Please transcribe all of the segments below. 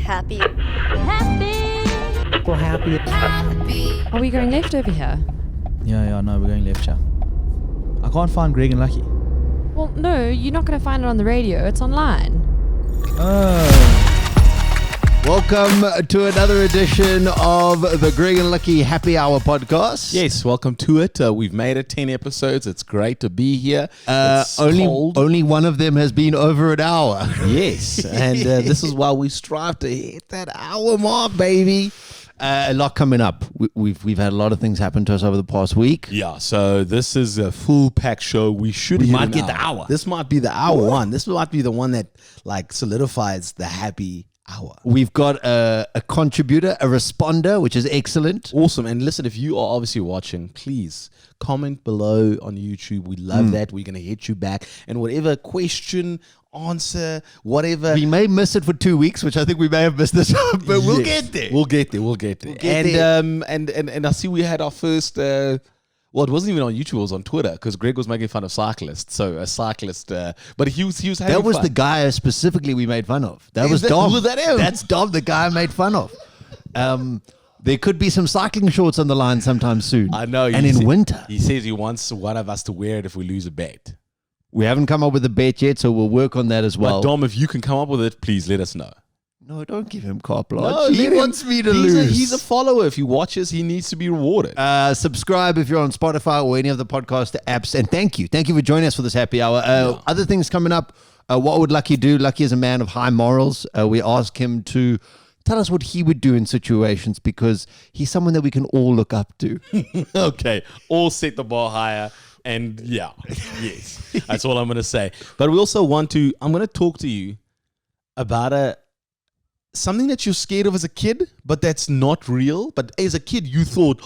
Happy. We're happy. Are we going left over here? Yeah, no, we're going left, yeah. I can't find Greg and Lucky. Well, no, you're not going to find it on the radio. It's online. Oh. Welcome to another edition of the Greg and Lucky Happy Hour podcast. Yes, welcome to it. We've made it 10 episodes. It's great to be here. It's cold. Only one of them has been over an hour. Yes, and this is why we strive to hit that hour mark, baby. A lot coming up. We've had a lot of things happen to us over the past week. Yeah, so this is a full pack show. We might get the hour. This might be the hour one. This might be the one that like solidifies the happy hour. We've got a contributor, a responder, which is excellent. Awesome. And listen, if you are obviously watching, please comment below on YouTube. We love that. We're going to hit you back. And whatever question, answer, whatever. We may miss it for 2 weeks, which I think we may have missed this one, but we'll get there. We'll get there. And I see we had our first... well, it wasn't even on YouTube. It was on Twitter because Greg was making fun of cyclists. So a cyclist, but he was having That was fun. the guy specifically we made fun of. That was Dom. Was that him? That's Dom, the guy I made fun of. There could be some cycling shorts on the line sometime soon. I know. And in winter. He says he wants one of us to wear it if we lose a bet. We haven't come up with a bet yet, so we'll work on that as well. But Dom, if you can come up with it, please let us know. No, don't give him carte blanche. No, he let him- wants me to he's lose. He's a follower. If he watches, he needs to be rewarded. Subscribe if you're on Spotify or any of the podcast apps. And thank you. Thank you for joining us for this happy hour. Other things coming up. What would Lucky do? Lucky is a man of high morals. We ask him to tell us what he would do in situations because he's someone that we can all look up to. Okay. All set the bar higher. And yeah, yes, that's all I'm going to say. But we also I'm going to talk to you about something that you're scared of as a kid, but that's not real. But as a kid, you thought,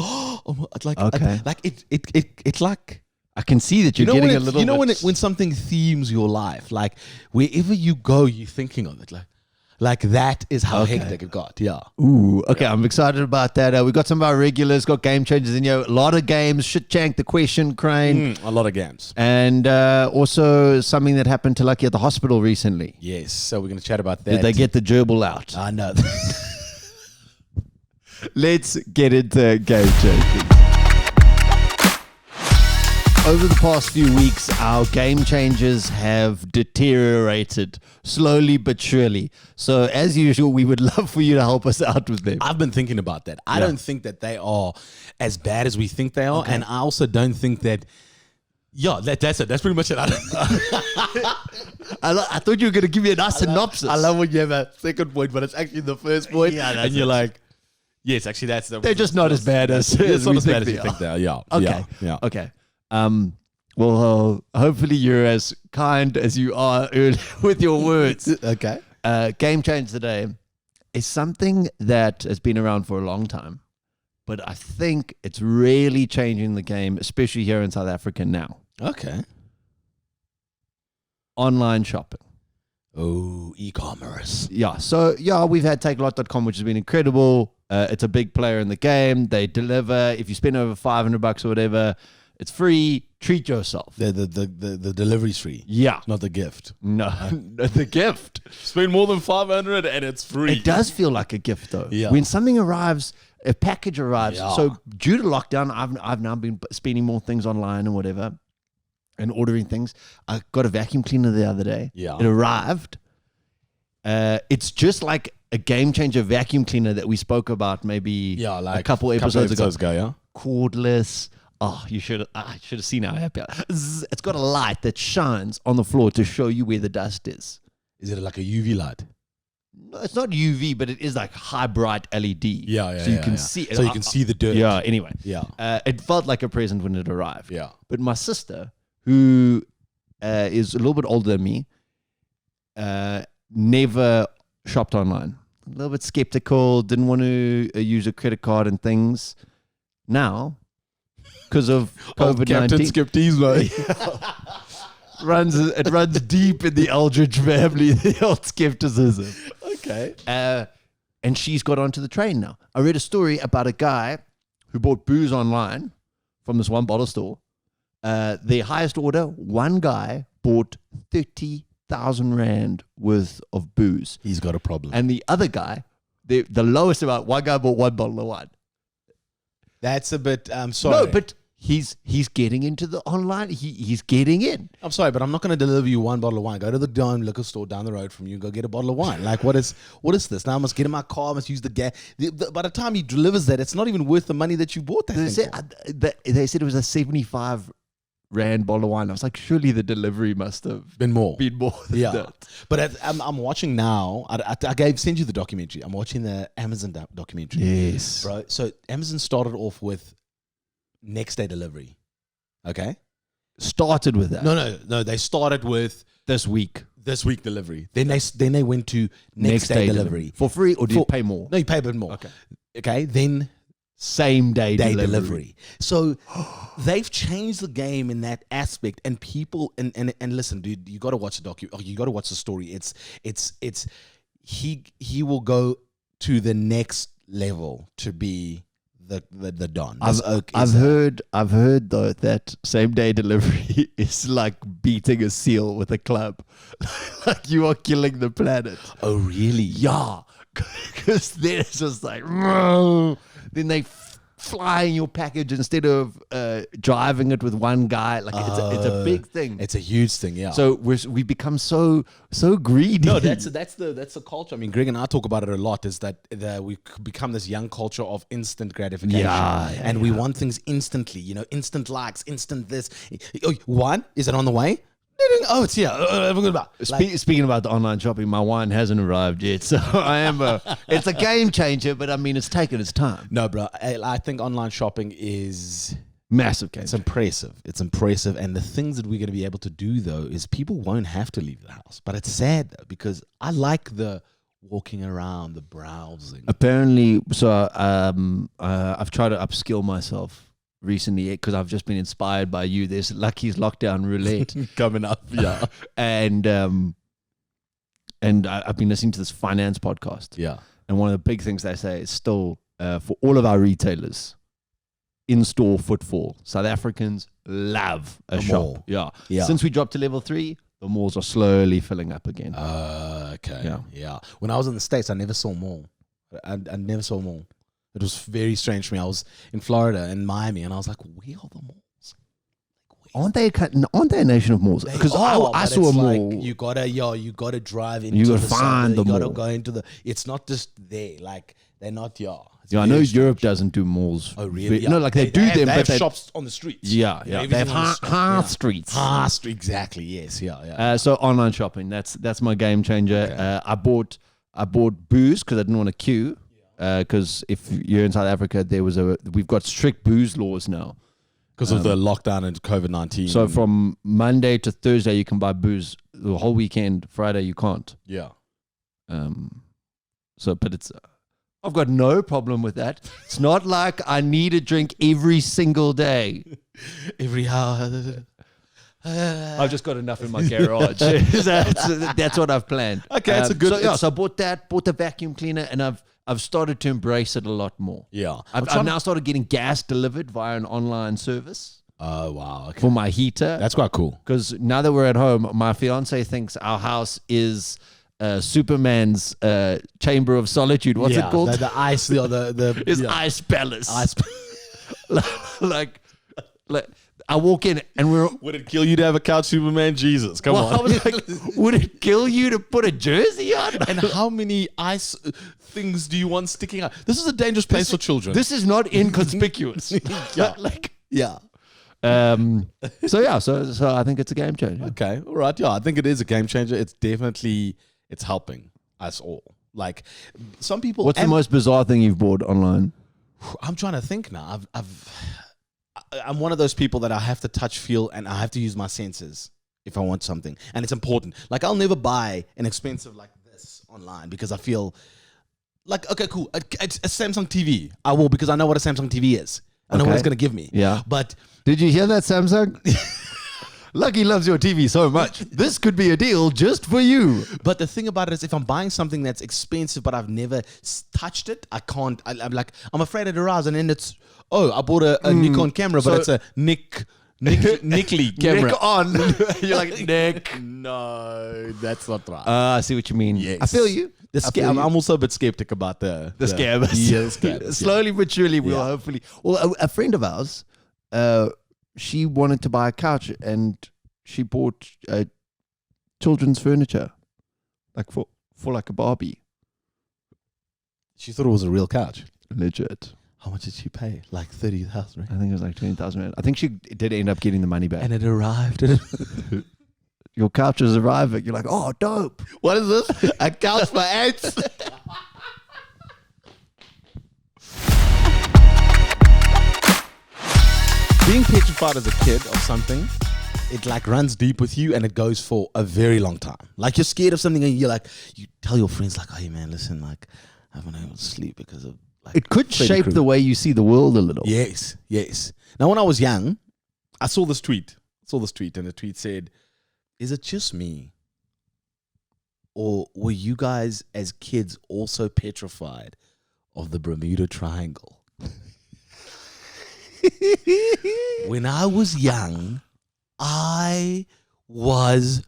it's like, I can see that you're getting a little. You know bit... when something themes your life, like wherever you go, you're thinking of it, like that is how hectic it got. Yeah. Ooh, okay, I'm excited about that. We got some of our regulars, got game changers in here. A lot of games. Shit Chank, the Question Crane. A lot of games. And also something that happened to Lucky at the hospital recently. Yes, so we're going to chat about that. Did they get the gerbil out? I know. Let's get into game changing. Over the past few weeks, our game changers have deteriorated slowly but surely. So, as usual, we would love for you to help us out with them. I've been thinking about that. I don't think that they are as bad as we think they are. Okay. And I also don't think that... Yeah, that's it. That's pretty much it. I thought you were going to give me a nice synopsis. I love when you have a second point, but it's actually the first point. Yeah, and you're like... Yes, actually, that's... They're just not as bad as it's not we as bad think as you think they are. Yeah. Okay. Yeah. Okay. Well, hopefully you're as kind as you are with your words. Okay. Game change today is something that has been around for a long time, but I think it's really changing the game, especially here in South Africa now. Okay. Online shopping. Oh, e-commerce. Yeah. So, we've had takealot.com, which has been incredible. It's a big player in the game. They deliver. If you spend over $500 or whatever, it's free. Treat yourself. The delivery's free. Yeah. Not the gift. No, the gift. Spend more than 500 and it's free. It does feel like a gift, though. Yeah. When something arrives, a package arrives. Yeah. So due to lockdown, I've now been spending more things online and whatever and ordering things. I got a vacuum cleaner the other day. Yeah. It arrived. It's just like a game changer vacuum cleaner that we spoke about maybe a couple episodes ago. Yeah. Cordless. Oh, I should have seen how happy. It's got a light that shines on the floor to show you where the dust is. Is it like a UV light? No, it's not UV, but it is like high bright LED. Yeah. So you can see it. So you can see the dirt. Yeah, anyway. Yeah. It felt like a present when it arrived. Yeah. But my sister, who is a little bit older than me, never shopped online. A little bit skeptical, didn't want to use a credit card and things. Now, because of COVID-19. Captain Skeptizo. It runs deep in the Eldridge family, the old skepticism. Okay. And she's got onto the train now. I read a story about a guy who bought booze online from this one bottle store. The highest order, one guy bought 30 1,000 rand worth of booze. He's got a problem. And the other guy, the lowest amount, one guy bought 1 bottle of wine. That's a bit. I'm sorry. No, but he's getting into the online. He's getting in. I'm sorry, but I'm not going to deliver you 1 bottle of wine. Go to the Dime liquor store down the road from you and go get a bottle of wine. Like, what is this? Now I must get in my car. I must use the gas. By the time he delivers that, it's not even worth the money that you bought that thing for. They said it was a 75 rand bottle of wine. I was like, surely the delivery must have Been more. than Yeah, that. but I'm watching now. I sent you the documentary. I'm watching the Amazon documentary. Yes. Bro. So Amazon started off with next day delivery. Okay. Started with that. No. They started with This week. delivery. Then they went to next day delivery. For free, or do you pay more? No, you pay a bit more. Okay. Then Same day delivery. So they've changed the game in that aspect, and people and listen, dude, you got to watch the you got to watch the story. It's he will go to the next level to be the Don. I've heard though that same day delivery is like beating a seal with a club. Like you are killing the planet. Oh really? Yeah. Because then it's just like, then they fly in your package instead of driving it with one guy. Like it's a big thing. It's a huge thing, yeah. So we become so greedy. No, that's the culture. I mean, Greg and I talk about it a lot. Is that we become this young culture of instant gratification, and we want things instantly. You know, instant likes, instant this. Oh, one, is it on the way? Oh, it's here. Speaking about the online shopping, my wine hasn't arrived yet, so it's a game changer. But I mean, it's taken its time. No, bro. I think online shopping is Massive game. It's impressive. It's impressive. And the things that we're going to be able to do, though, is people won't have to leave the house. But it's sad, though, because I like the walking around, the browsing. Apparently, so I've tried to upskill myself recently because I've just been inspired by you. There's Lucky's Lockdown Roulette Coming up, yeah. and I've been listening to this finance podcast. Yeah. And one of the big things they say is still for all of our retailers, in-store footfall. South Africans love a shop. Mall. Yeah. Yeah. Since we dropped to level 3, the malls are slowly filling up again. Okay. Yeah. When I was in the States, I never saw a mall. I never saw a mall. It was very strange for me. I was in Florida and Miami, and I was like, where are the malls? Aren't they a nation of malls? Because I saw a mall. Like you gotta drive into you gotta the find the you mall. gotta go into the. It's not just there. Like they're not. Yeah. It's Yeah, I know very Europe strange. doesn't do malls. Oh really? No, like they do them, they but have shops on the streets. Yeah. They everything have on the street. high streets. Ah, street. Exactly. Yes. Yeah. So online shopping, that's my game changer. Okay. I bought booze because I didn't want to queue. Because if you're in South Africa, we've got strict booze laws now. Because of the lockdown and COVID-19. So from Monday to Thursday, you can buy booze. The whole weekend, Friday, you can't. yeah. But it's. I've got no problem with that. It's not like I need a drink every single day. Every hour. I've just got enough in my garage. That's what I've planned. Okay, it's a good. So I bought the vacuum cleaner, and I've started to embrace it a lot more. Yeah. I've now started getting gas delivered via an online service Oh wow. Okay. for my heater. That's quite cool. Because now that we're at home, my fiance thinks our house is Superman's chamber of solitude. What's it called? The ice. The It's yeah. Ice Palace. Ice. like I walk in and we're. Would it kill you to have a couch Superman? Jesus, come Well, I on. was like, would it kill you to put a jersey on? And how many ice things do you want sticking out? This is a dangerous place for children. This is not inconspicuous. Yeah. Yeah. So I think it's a game changer. Okay, all right. Yeah, I think it is a game changer. It's definitely helping us all. Like some people. What's the most bizarre thing you've bought online? I'm trying to think now. I'm one of those people that I have to touch, feel, and I have to use my senses if I want something, and it's important. Like I'll never buy an expensive like this online because I feel like okay, cool. A Samsung TV, I will because I know what a Samsung TV is. I know what it's gonna give me. Yeah. But Did you hear that, Samsung? Lucky loves your TV so much. This could be a deal just for you. But the thing about it is, if I'm buying something that's expensive, but I've never touched it, I can't. I'm afraid it arrives, and then it's I bought a Nikon camera, but So- it's a Nickly camera. Nick on. You're like, Nick. No, that's not right. I see what you mean. Yes. I feel you. I'm also a bit skeptic about the scammers. Yeah, the scammers. Slowly but surely, we'll Yeah. hopefully. Well, a friend of ours, she wanted to buy a couch and she bought children's furniture, like for like a Barbie. She thought it was a real couch. Legit. How much did she pay? Like 30,000, right? I think it was like 20,000 rand. I think she did end up getting the money back. And it arrived. Your couch is arriving. You're like, oh, dope. What is this? A couch for ants? Being petrified as a kid of something, it like runs deep with you and it goes for a very long time. Like you're scared of something and you're like, you tell your friends like, hey man, listen, like I haven't been able to sleep because of like. It could Freddy shape Krueger. the way you see the world a little. Yes, yes. Now, when I was young, I saw this tweet. And the tweet said, "Is it just me, or were you guys as kids also petrified of the Bermuda Triangle?" When I was young, I was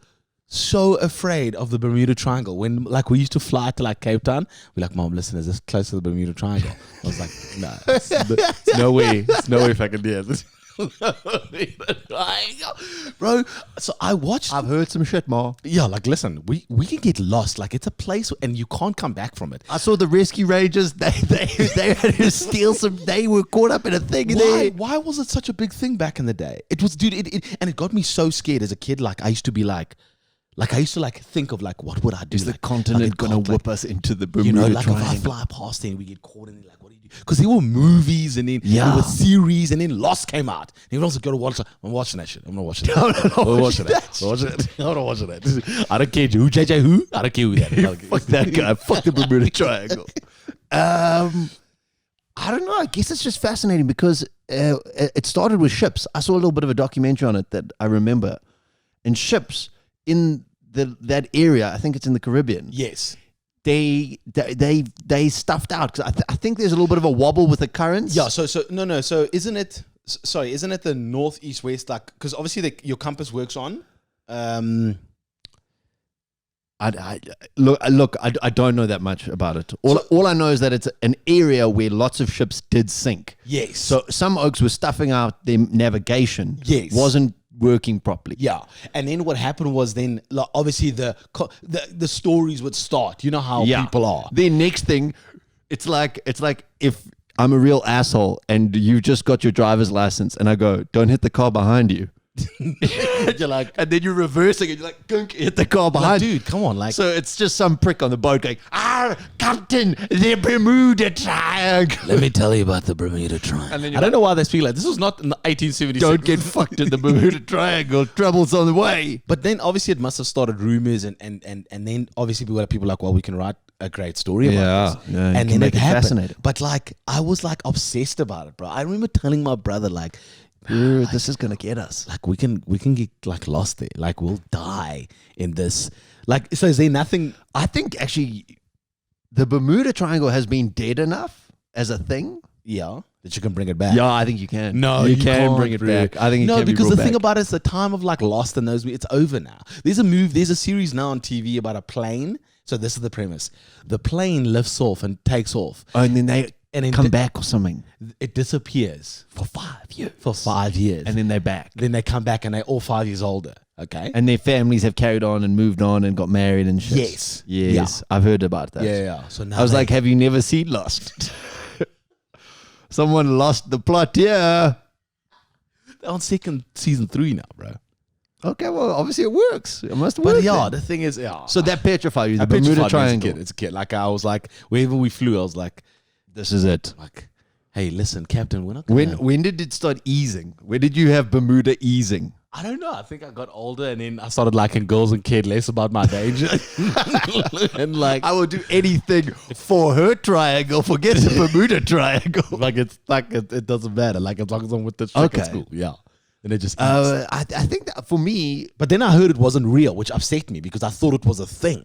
so afraid of the Bermuda Triangle. When like we used to fly to like Cape Town, we're like, Mom, listen, is this close to the Bermuda Triangle? I was like, no, it's no way. It's no way if I can do this. Bro, so I watched. I've heard some shit, Ma. Yeah, like listen, we can get lost. Like it's a place and you can't come back from it. I saw the Rescue Rangers. They had to steal some. They were caught up in a thing there. Why was it such a big thing back in the day? It was, dude. It got me so scared as a kid. Like I used to be like I used to like think of like, what would I do? Is the like, continent like, gonna God, whip like, us into the Bermuda you know, like if I Triangle? fly past there and we get caught in it, like what do you do? Because there were movies and then there were series and then Lost came out. And everyone's like, go to watch it. I'm watching that shit. I'm not watching that. I'm watching that. I'm not watching that. I don't care who JJ who. I don't care who that is. Fuck that guy. Fuck the Bermuda Triangle. I don't know. I guess it's just fascinating because it started with ships. I saw a little bit of a documentary on it that I remember. And ships in that area, I think it's in the Caribbean. Yes. They stuffed out because I think there's a little bit of a wobble with the currents. Yeah. So isn't it? Sorry, isn't it the north, east, west? Like, because obviously your compass works on. Look, I don't know that much about it. All I know is that it's an area where lots of ships did sink. Yes. So some oaks were stuffing out their navigation. Yes. Wasn't working properly. Yeah, and then what happened was then like, obviously the stories would start. You know how people are. The next thing, it's like if I'm a real asshole and you just got your driver's license and I go, don't hit the car behind you. You're like, and then you're reversing and you're like, gunk, hit the car behind you. dude, come on, like. So it's just some prick on the boat going, Captain, the Bermuda Triangle. Let me tell you about the Bermuda Triangle. And then I don't know why they speak like this. Was not in the 1876. Don't get fucked in the Bermuda Triangle. Trouble's on the way. But then obviously it must have started rumors and then obviously people like, well, we can write a great story about this. Yeah, and can then make it it happened. fascinating. But like I was like obsessed about it, bro. I remember telling my brother like, This is gonna get us. like we can get like lost there. Like we'll die in this. Like, so is there nothing? I think actually the Bermuda Triangle has been dead enough as a thing. Yeah, that you can bring it back. Yeah, I think you can. No, you you can can't, bring it bro. back. I think it no, can be because brought the thing back. about it is the time of like Lost and those. It's over now. There's a series now on TV about a plane. So this is the premise: the plane lifts off and takes off, and then they and come back or something it disappears for 5 years. for 5 years, And then they're back. then they come back and they're all 5 years older. Okay. And their families have carried on and moved on and got married and shit. Yes. Yes. I've heard about that. yeah. So now I was like, have you never seen Lost? Someone lost the plot here. they're on season 3 now, bro. Okay, well, obviously it works. It must work. But yeah, then. the thing is, yeah. So that petrified you, the I petrified Bermuda me as a Triangle. kid. It's a kid. Like I was like, wherever we flew, I was like, This is it. hey, listen, Captain, we're not gonna. When did it start easing? When did you have Bermuda easing? I don't know. I think I got older and then I started liking girls and cared less about my danger. And like, I will do anything for her triangle. Forget the Bermuda Triangle. like it's like it doesn't matter. Like as long as I'm with the Shrek Okay. at school, yeah. And it just. I think that for me, but then I heard it wasn't real, which upset me because I thought it was a thing.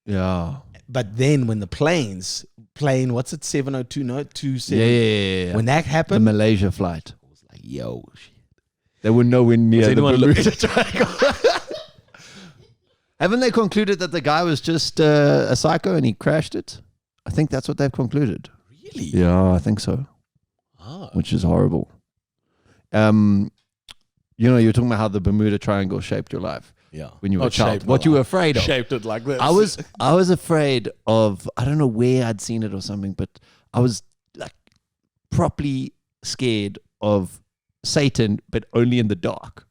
yeah. But then when the plane, what's it, 702, no, 27? Yeah. When that The happened, Malaysia flight. I was like, yo, shit. They were nowhere near Was the anyone Bermuda Triangle. Haven't they concluded that the guy was just a psycho and he crashed it? I think that's what they've concluded. Really? Yeah, I think so. Oh. Which is horrible. You know, you're talking about how the Bermuda Triangle shaped your life Yeah. when you were a Not child. shaped What my you were life. afraid of. Shaped it like this. I was afraid of, I don't know where I'd seen it or something, but I was like properly scared of Satan, but only in the dark.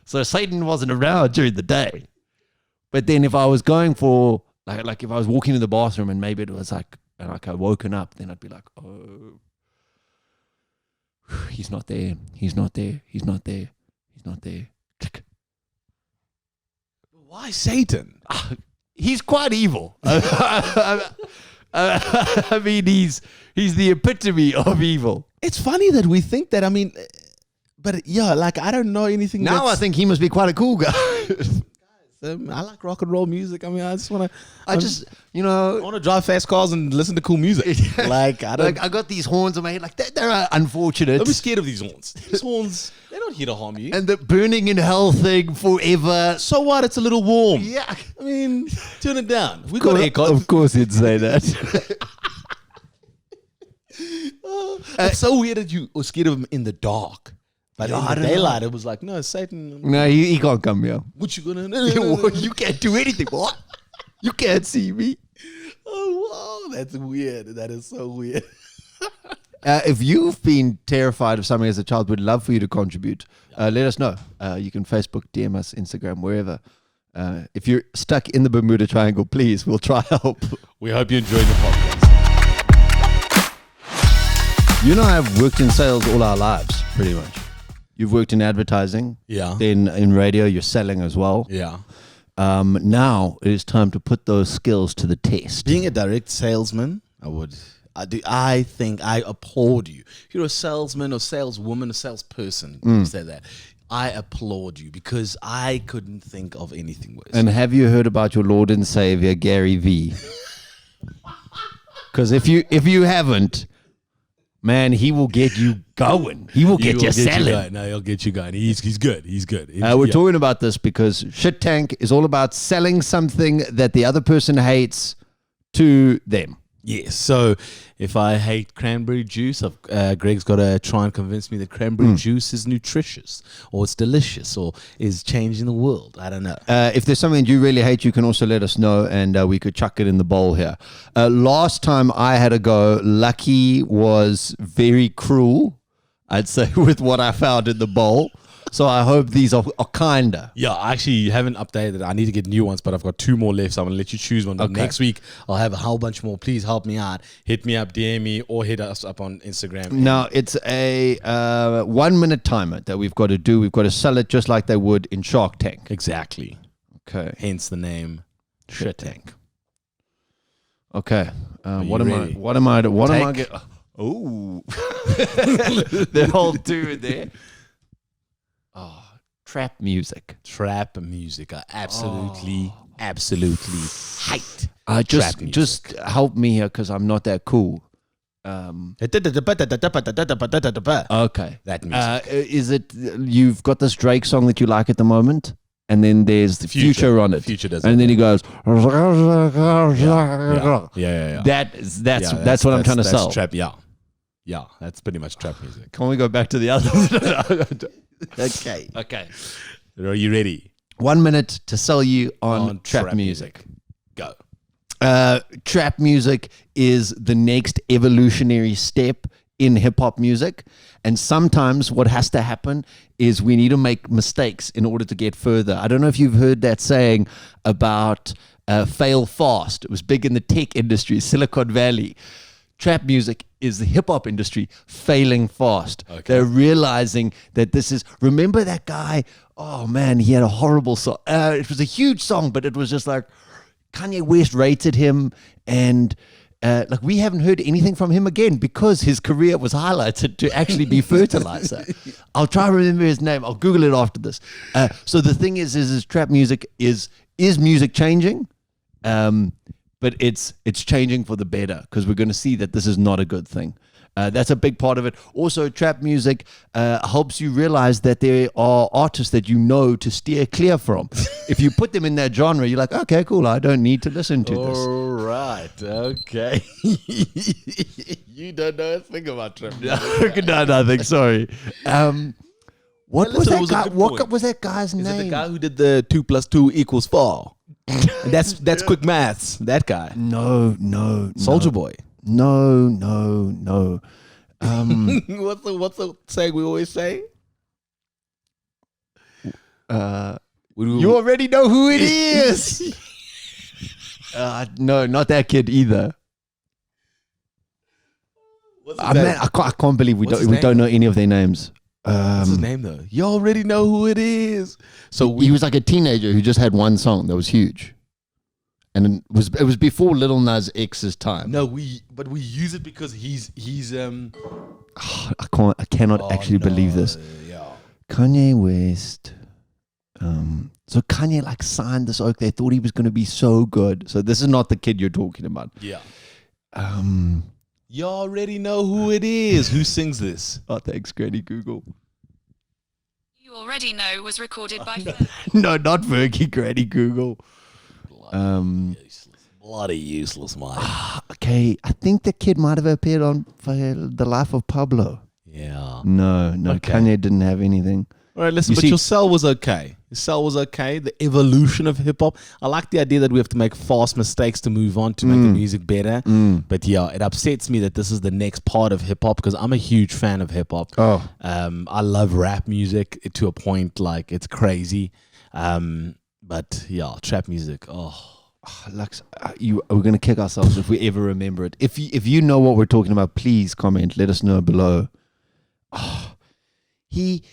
So Satan wasn't around during the day. But then if I was going for, like if I was walking in the bathroom and maybe it was like I woken up, then I'd be like, oh, he's not there. He's not there. He's not there. He's not there. Click. Why Satan? He's quite evil. I mean, he's the epitome of evil. It's funny that we think that. I mean, but yeah, like I don't know anything. Now I think he must be quite a cool guy. I like rock and roll music. I mean, I just want to. I want to drive fast cars and listen to cool music. Like I don't. Like I got these horns on my head. Like they're unfortunate. Don't be scared of these horns. These horns, they're not here to harm you. And the burning in hell thing forever. So what? It's a little warm. Yeah. I mean, turn it down. We got aircon. Of course he'd say that. It's so weird that you were scared of him in the dark. But Yeah, I in the don't daylight, it was like, no, Satan. No, he can't come here. What you gonna You can't do anything. What? You can't see me. Oh, wow. That's weird. That is so weird. If you've been terrified of something as a child, we'd love for you to contribute. Let us know. You can Facebook, DM us, Instagram, wherever. If you're stuck in the Bermuda Triangle, please, we'll try help. We hope you enjoyed the podcast. You and I have worked in sales all our lives, pretty much. You've worked in advertising. Yeah. Then in radio, you're selling as well. Yeah. Now it is time to put those skills to the test. Being a direct salesman, I think I applaud you. If you're a salesman or saleswoman or salesperson, you say that. I applaud you because I couldn't think of anything worse. And have you heard about your Lord and Savior, Gary V? Because if you haven't, man, he will get you going. He will get you selling. No, he'll get you going. He's good. He's good. We're talking about this because Shit Tank is all about selling something that the other person hates to them. Yes. So if I hate cranberry juice, Greg's got to try and convince me that cranberry juice is nutritious or it's delicious or is changing the world. I don't know. If there's something you really hate, you can also let us know and we could chuck it in the bowl here. Last time I had a go, Lucky was very cruel, I'd say, with what I found in the bowl. So I hope these are kinder. Yeah, I actually haven't updated it. I need to get new ones, but I've got 2 more left, so I'm going to let you choose one. But Okay. next week, I'll have a whole bunch more. Please help me out. Hit me up, DM me, or hit us up on Instagram. Now, it's a 1 minute timer that we've got to do. We've got to sell it just like they would in Shark Tank. Exactly. Okay. Hence the name Shit Tank. Okay. you What am ready? I Take. Oh. They're all doing there. Oh, trap music. Trap music. I absolutely hate Just trap music. just help me here because I'm not that cool. Okay. That music. Is it you've got this Drake song that you like at the moment? And then there's the Future on it. Future does and it. then he goes. Yeah. That's what I'm trying to sell. Trap. Yeah, that's pretty much trap music. Can we go back to the other? Okay. Are you ready? 1 minute to sell you on trap music. Go. Trap music is the next evolutionary step in hip-hop music, and sometimes what has to happen is we need to make mistakes in order to get further. I don't know if you've heard that saying about fail fast. It was big in the tech industry, Silicon Valley. Trap music is the hip-hop industry failing fast. Okay. They're realizing that this is, remember that guy? Oh man, he had a horrible song. It was a huge song, but it was just like Kanye West rated him, and like we haven't heard anything from him again because his career was highlighted to actually be fertilizer. I'll try to remember his name. I'll Google it after this. So the thing is trap music is music changing? But it's changing for the better because we're going to see that this is not a good thing. That's a big part of it. Also, trap music helps you realize that there are artists that you know to steer clear from. If you put them in that genre, you're like, okay, cool, I don't need to listen to this. All right. Okay. You don't know a thing about trap. No, nothing, sorry. What Yeah, was listen, it that was a guy? good What point. was that guy's Is name? it the guy who did the 2 + 2 = 4? And that's quick maths. That guy. No. Soldier Boy. No. What's the saying we always say? You already know who it is. No, not that kid either. What's his name? Man, I can't believe we What's his don't name? don't know any of their names. What's his name though? You already know who it is. So He was like a teenager who just had one song that was huge, and it was before Lil Nas X's time. no, we use it because he's I cannot actually believe this. Yeah. Kanye West. So Kanye like signed this oak. They thought he was going to be so good. So this is not the kid you're talking about. Yeah. You already know who it is. Who sings this? Oh, thanks, Granny Google. You already know was recorded by No, not Fergie, Granny Google. Bloody useless, mate. Okay, I think the kid might have appeared on for The Life of Pablo. Yeah. No, Okay. Kanye didn't have anything. All right, listen, You but see- your cell was okay. Your cell was okay. The evolution of hip hop. I like the idea that we have to make fast mistakes to move on to make the music better. But yeah, it upsets me that this is the next part of hip hop because I'm a huge fan of hip hop. Oh. I love rap music to a point like it's crazy. But yeah, trap music. Oh, Lux, we're going to kick ourselves if we ever remember it. If you know what we're talking about, please comment. Let us know below. He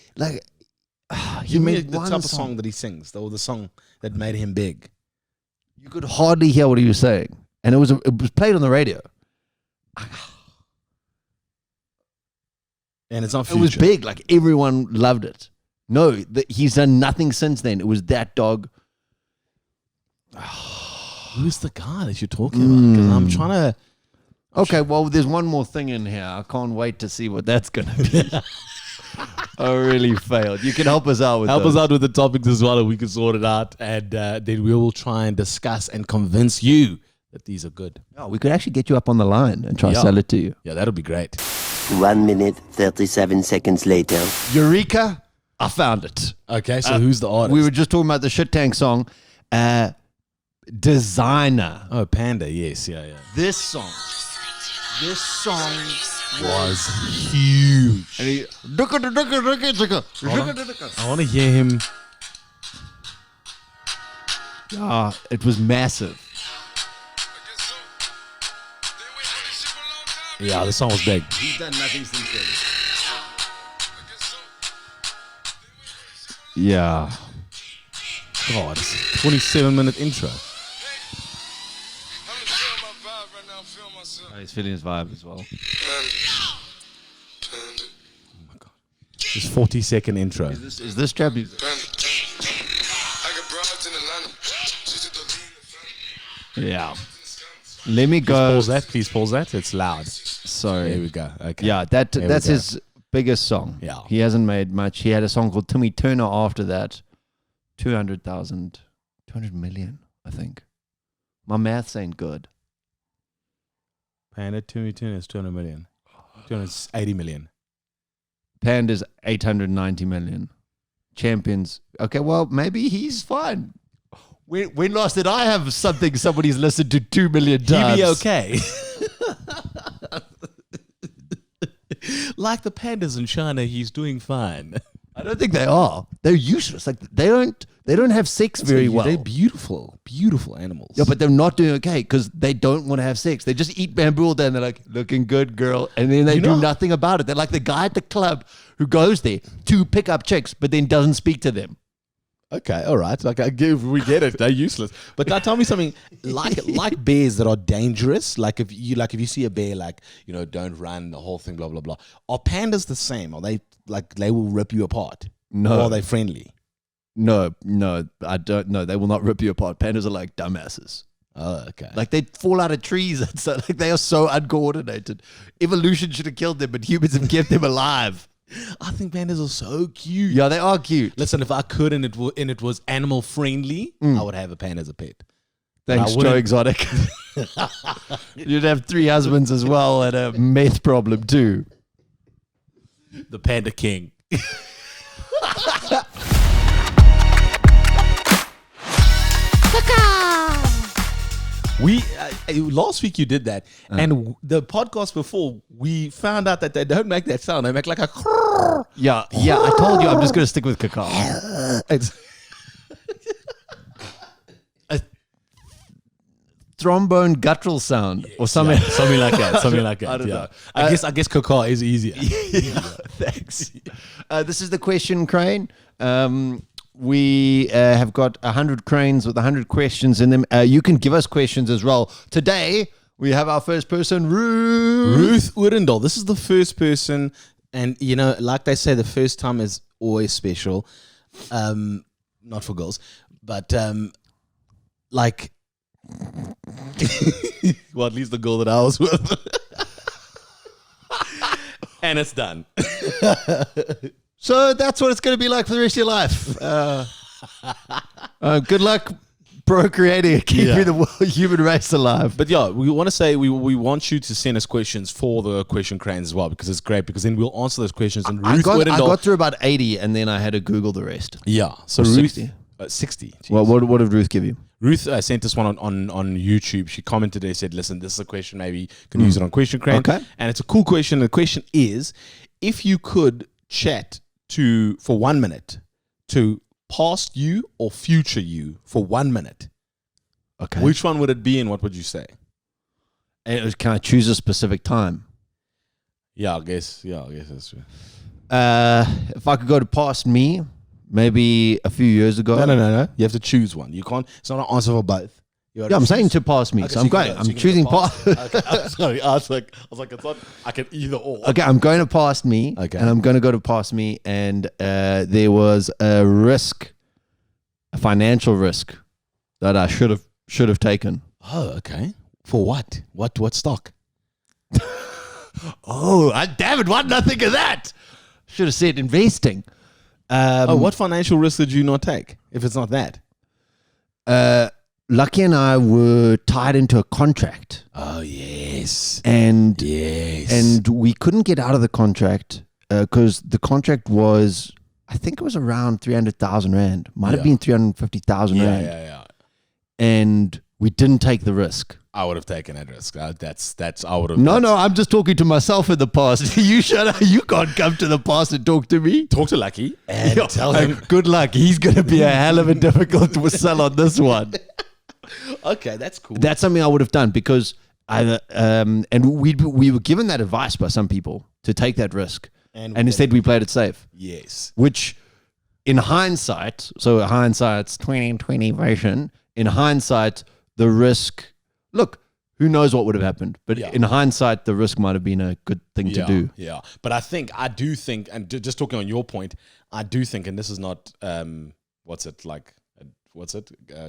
give me made the one type of song that he sings, or the song that made him big. You could hardly hear what he was saying, and it was played on the radio. And it's not It Future. was big, like everyone loved it. No, he's done nothing since then. It was that dog. Who's the guy that you're talking about? Because I'm trying to. Okay, well, there's one more thing in here. I can't wait to see what that's going to be. I really failed. You can help us out with Help those. us out with the topics as well, and we can sort it out. And then we will try and discuss and convince you that these are good. Oh, we could actually get you up on the line and try to Yeah. sell it to you. Yeah, that'll be great. 1 minute, 37 seconds later. Eureka! I found it. Okay, so who's the artist? We were just talking about the Shit Tank song. DESIIGNER. Oh, Panda. Yes, yeah. This song Was huge. and he, I want to hear him. it was massive. Yeah, the song was big. He's done nothing since then. Yeah. God, it's a 27-minute intro. He's feeling his vibe as well. It's 40-second intro. Is this trap music? Yeah. Let me go. Pause that, please pause that. It's loud. Sorry. There we go. Okay. Yeah, There we that's go. his biggest song. Yeah. He hasn't made much. He had a song called Timmy Turner after that. 200,000, 200 million, I think. My maths ain't good. Panda 2 is 200 million. 280 million. Panda's 890 million. Champions. Okay, well, maybe he's fine. When last did I have somebody's listened to 2 million times? He'd be okay. Like the pandas in China, he's doing fine. I don't think they are. They're useless. Like they don't have sex very well. They're beautiful, beautiful animals. Yeah, but they're not doing okay because they don't want to have sex. They just eat bamboo all day and they're like, looking good, girl. And then they You do know- nothing about it. They're like the guy at the club who goes there to pick up chicks, but then doesn't speak to them. Okay, all right. Like we get it. They're useless. But now tell me something like bears that are dangerous. Like if you see a bear, like don't run, the whole thing, blah blah blah. Are pandas the same? Are they like they will rip you apart? No. Or are they friendly? No, I don't know. They will not rip you apart. Pandas are like dumbasses. Oh, okay. Like they fall out of trees and so like they are so uncoordinated. Evolution should have killed them, but humans have kept them alive. I think pandas are so cute. Yeah, they are cute. Listen, if I could and it was animal friendly, I would have a panda as a pet. Thanks, I Joe wouldn't- Exotic. You'd have 3 husbands as well and a meth problem too. The Panda King. We last week you did that, and the podcast before we found out that they don't make that sound. They make like a. Yeah, I told you I'm just going to stick with cacao. It's A trombone guttural sound or something. yeah, something like that. Something like that. I don't yeah. know. I guess cacao is easier. Yeah, thanks. This is the question crane. We have got 100 cranes with 100 questions in them. You can give us questions as well. Today, we have our first person, Ruth Urendal. This is the first person, and you know, like they say, the first time is always special. Not for girls, but like, well, at least the girl that I was with. And it's done. So that's what it's going to be like for the rest of your life. Good luck procreating and keeping the human race alive. But yeah, we want to say we want you to send us questions for the question cranes as well, because it's great, because then we'll answer those questions. And I Ruth got Urendal, through about 80 and then I had to Google the rest. yeah. So Or Ruth, 60. 60. Well, what did Ruth give you? Ruth sent us one on YouTube. She commented and said, listen, this is a question, maybe you can use it on Question Crane. Okay. And it's a cool question. The question is, if you could chat for 1 minute to past you or future you for 1 minute, Okay. which one would it be and what would you say? And can I choose a specific time? Yeah, I guess that's true. If I could go to past me, maybe a few years ago. No. You have to choose one. You can't. It's not an answer for both. You gotta Yeah, I'm choose. saying to past me. Okay, so I'm you can going. go- I'm so you can choosing go past. Okay, I'm sorry. I was like, it's not. I can either or. Okay, I'm going to past me. Okay. And I'm going to go to past me. And there was a risk, a financial risk that I should have taken. Oh, okay. For what? What stock? Oh, damn it! Why did I think of that? Should have said investing. What financial risk did you not take? If it's not that. Lucky and I were tied into a contract, Oh yes. and Yes. and we couldn't get out of the contract because the contract was, I think it was around 300,000 rand. Might have Yeah. been 350,000 rand, yeah. and we didn't take the risk. I would have taken that risk. That's. I would have. No, I'm just talking to myself in the past. You shut up. You can't come to the past and talk to me. Talk to Lucky and Yo, tell him. good luck. He's going to be a hell of a difficult to sell on this one. Okay, that's cool. That's something I would have done because and we were given that advice by some people to take that risk, And and instead we played it safe. Yes. Which, in hindsight, so hindsight's 2020 version. In hindsight, the risk. Look, who knows what would have happened? But Yeah. in hindsight, the risk might have been a good thing to do. Yeah. But I do think, and just talking on your point, I do think, and this is not,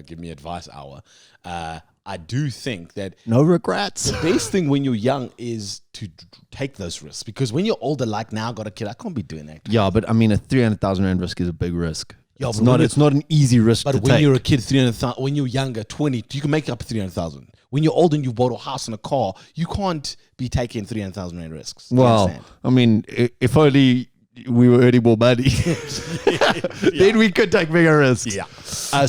give me advice hour. I do think that No regrets. the best thing when you're young is to take those risks, because when you're older, like now, I got a kid, I can't be doing that. Yeah, but I mean, a 300,000 rand risk is a big risk. Yeah, it's but not. when It's not an easy risk But to when take. you're a kid, 300,000. When you're younger, 20, you can make up 300,000. When you're older and you bought a house and a car, you can't be taking 300,000 rand risks. Do you Well, understand? I mean, if only we were earning more money, then we could take bigger risks. Yeah. I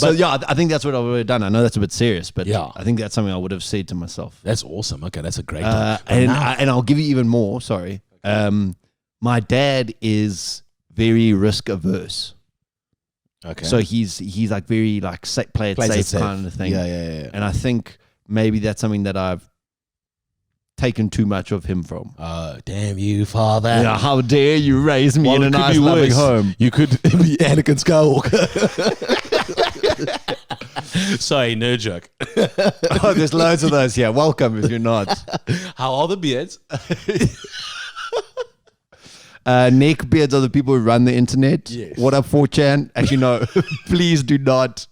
think that's what I would have done. I know that's a bit serious, but Yeah. I think that's something I would have said to myself. That's awesome. Okay, that's a great one. But And now- and I'll give you even more. Sorry, my dad is very risk averse, okay. so he's like very like play it Plays safe it safe. kind of thing. Yeah. And I think maybe that's something that I've taken too much of him from. Oh, damn you, father. Yeah, how dare you raise me in Well, a it could nice, be loving worse. home? You could be Anakin Skywalker. Sorry, nerd joke. Oh, there's loads of those here. Welcome if you're not. How are the beards? Neck beards are the people who run the internet. Yes. What up, 4chan? Actually, no. Please do not.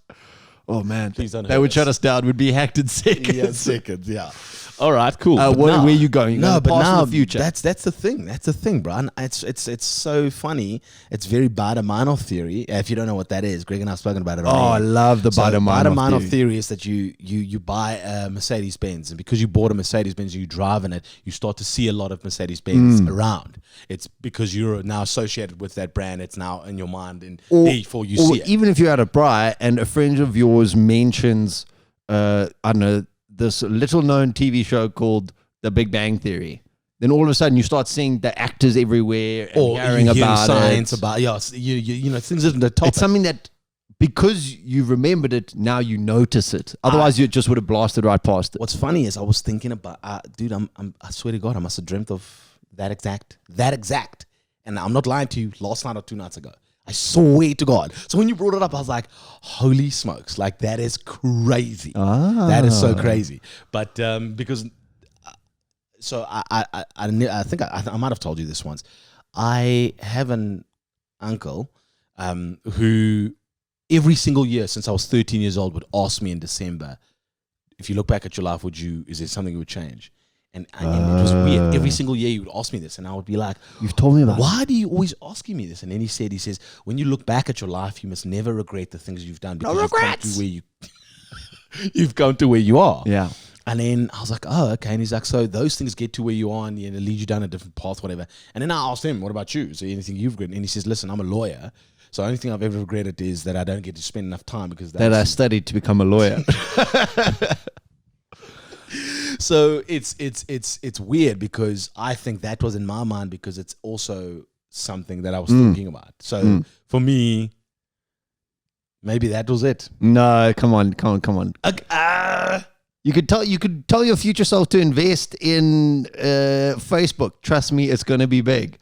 Oh man, Please don't they hurt would us. shut us down. We'd be hacked in seconds. Yeah, seconds. Yeah. All right, cool. But where now- are you going? You're No, going but past now the future. That's the thing. That's the thing, bro. And it's so funny. It's very Baader-Meinhof theory. If you don't know what that is, Greg and I've spoken about it. Oh, I already. love the So Baader-Meinhof theory. theory is that you buy a Mercedes Benz, and because you bought a Mercedes Benz, you drive in it, you start to see a lot of Mercedes Benz around. It's because you're now associated with that brand. It's now in your mind, and therefore you Or see it. even if you're at a braai and a friend of yours mentions, I don't know, this little known TV show called The Big Bang Theory, then all of a sudden you start seeing the actors everywhere and Or hearing you hear about science it. about you know things in the top. It's something that because you remembered it, now you notice it. Otherwise, you just would have blasted right past it. What's funny is I was thinking about, dude, I swear to God, I must have dreamt of that exact, and I'm not lying to you. Last night or 2 nights ago, I swear to God. So when you brought it up, I was like, holy smokes, like that is crazy. That is so crazy. But because, so I think I might have told you this once. I have an uncle who every single year since I was 13 years old would ask me in December, if you look back at your life, is there something you would change? And it was weird. Every single year he would ask me this, and I would be like, You've told me about it. why do you always asking me this? And then he says, when you look back at your life, you must never regret the things you've done because you've come to where you are. Yeah. And then I was like, oh, okay. And he's like, so those things get to where you are and it lead you down a different path, whatever. And then I asked him, what about you? Is there anything you've regretted? And he says, listen, I'm a lawyer. So the only thing I've ever regretted is that I don't get to spend enough time because That I studied to become a lawyer. So it's weird because I think that was in my mind because it's also something that I was thinking about. So for me, maybe that was it. No, come on. You could tell your future self to invest in Facebook. Trust me, it's going to be big.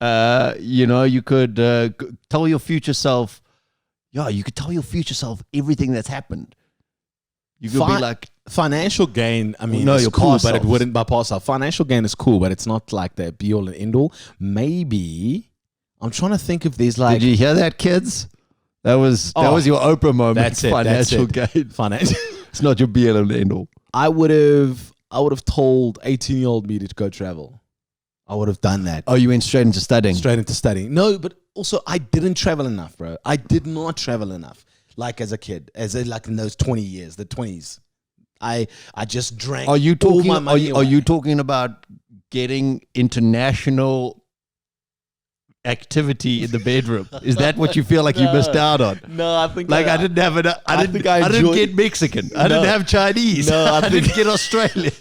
You could tell your future self. Yeah, you could tell your future self everything that's happened. You could be like, financial gain. I mean, No, it's your cool, past but it selves. wouldn't by past self. Financial gain is cool, but it's not like the be all and end all. Maybe I'm trying to think if there's like did you hear that, kids? That was your Oprah moment. That's it. Financial that's it. gain. Financial. It's not your be all and end all. I would have told 18-year-old me to go travel. I would have done that. Oh, you went straight into studying. Straight into studying. No, but also I didn't travel enough, bro. I did not travel enough. Like as a kid, like in those 20 years, the 20s. I just drank. Are you all talking? my money Are you away. talking about getting international activity in the bedroom? Is that what you feel like you missed out on? No, I think Like I didn't have it. I didn't enjoyed- get Mexican. I didn't have Chinese. No, I I didn't get Australian.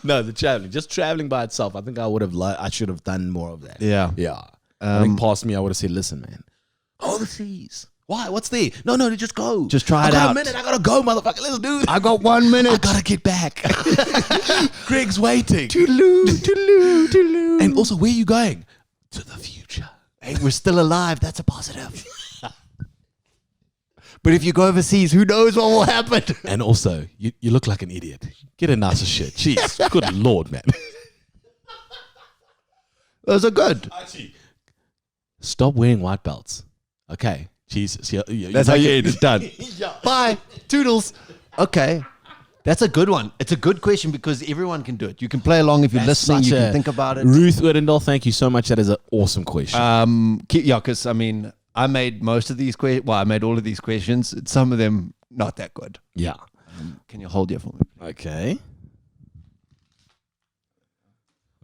No, the traveling, just traveling by itself. I think I should have done more of that. Yeah. Yeah. I think past me, I would have said, listen, man, overseas. Why? What's there? No, just go. Just try I it got out. a minute. I gotta go, motherfucker. Let's do it. I got 1 minute. I gotta get back. Greg's waiting. Toodaloo. And also, where are you going? To the future. Hey, we're still alive. That's a positive. But if you go overseas, who knows what will happen? And also, you look like an idiot. Get a nicer shit. Jeez, good lord, man. Those are good. Stop wearing white belts. Okay. Jesus. That's how you end it. Done. Bye. Toodles. Okay. That's a good one. It's a good question because everyone can do it. You can play along if you're listening. You can think about it. Ruth Uddendal, thank you so much. That is an awesome question. Because I mean, I made most of these questions. Well, I made all of these questions. Some of them not that good. Yeah. Can you hold your for me? Okay.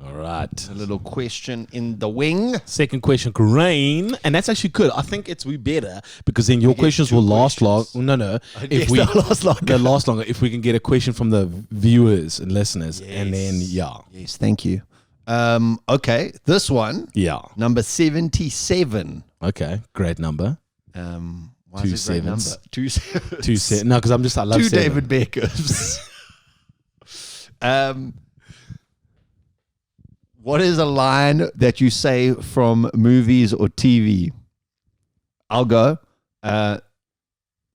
All right. A little question in the wing. Second question, Grain. And that's actually good. I think we better because then your questions will last long. No. Yes, they'll last longer. They'll last longer if we can get a question from the viewers and listeners. And then, yeah. Yes, thank you. Okay, this one, Yeah. number 77. Okay. Great number. Why Two is it a great sevens. number? 2 sevens. 2 7. No, because I love 2 7. David Beckhams. What is a line that you say from movies or TV? I'll go.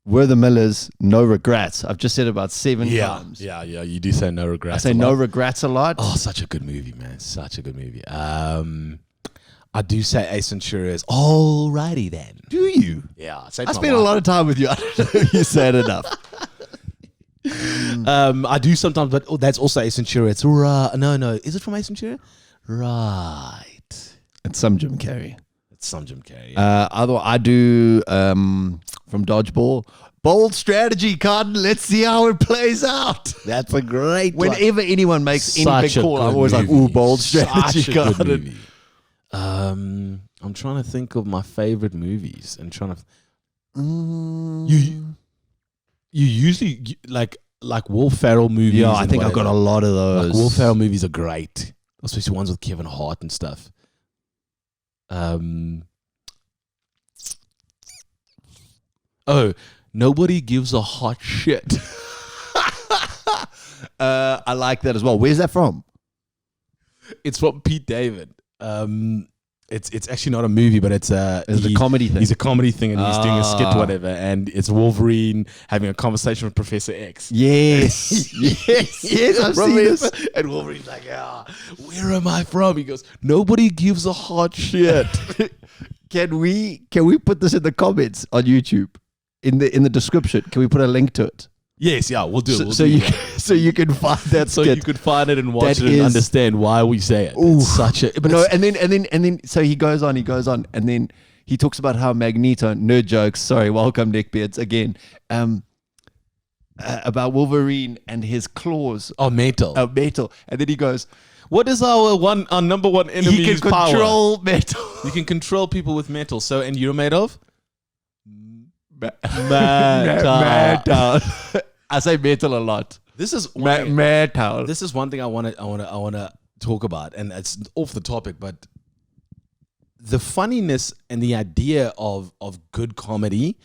We're the Millers, no regrets. I've just said about 7 times. Yeah. You do say no I regrets. say a no lot. regrets a lot. Oh, such a good movie, man. Such a good movie. I do say Ace Ventura is alrighty then. Do you? Yeah, I spend a lot of time with you. I don't know if you said enough. I do sometimes, but that's also Ace Ventura. It's no. Is it from Ace Ventura? Right. It's some Jim Carrey. It's some Jim Carrey. Otherwise, I do from Dodgeball. Bold strategy, Cotton. Let's see how it plays out. That's a great one. Whenever anyone makes any Such big a call, I'm good always like, movie. ooh, bold strategy, Such a good Cotton. movie. I'm trying to think of my favorite movies and trying to. You usually like Will Ferrell movies. Yeah, I and think I've got a whatever. lot of those. Like Will Ferrell movies are great, especially ones with Kevin Hart and stuff. Oh, nobody gives a hot shit. I like that as well. Where's that from? It's from Pete David. It's actually not a movie, but it's a comedy thing. He's a comedy thing, and he's doing a skit, Ah. whatever. And it's Wolverine having a conversation with Professor X. Yes. yes, I've From seen it. this. And Wolverine's like, where am I from? He goes, nobody gives a hot shit. Can we put this in the comments on YouTube? In the description, can we put a link to it? Yes, yeah, we'll do it. So, We'll so do you that. so you can find that So skit. you could find it and watch That it and is- understand why we say it. Ooh. It's such a. But no, it's- and then so he goes on, and then he talks about how Magneto, nerd jokes, sorry, welcome neckbeards again, about Wolverine and his claws oh, metal. of metal, and then he goes, What is our number one enemy's he can power? control metal. You can control people with metal. So, and you're made of? Metal. I say metal a lot. This is one Metal. This is one thing I want to talk about, and it's off the topic, but the funniness and the idea of good comedy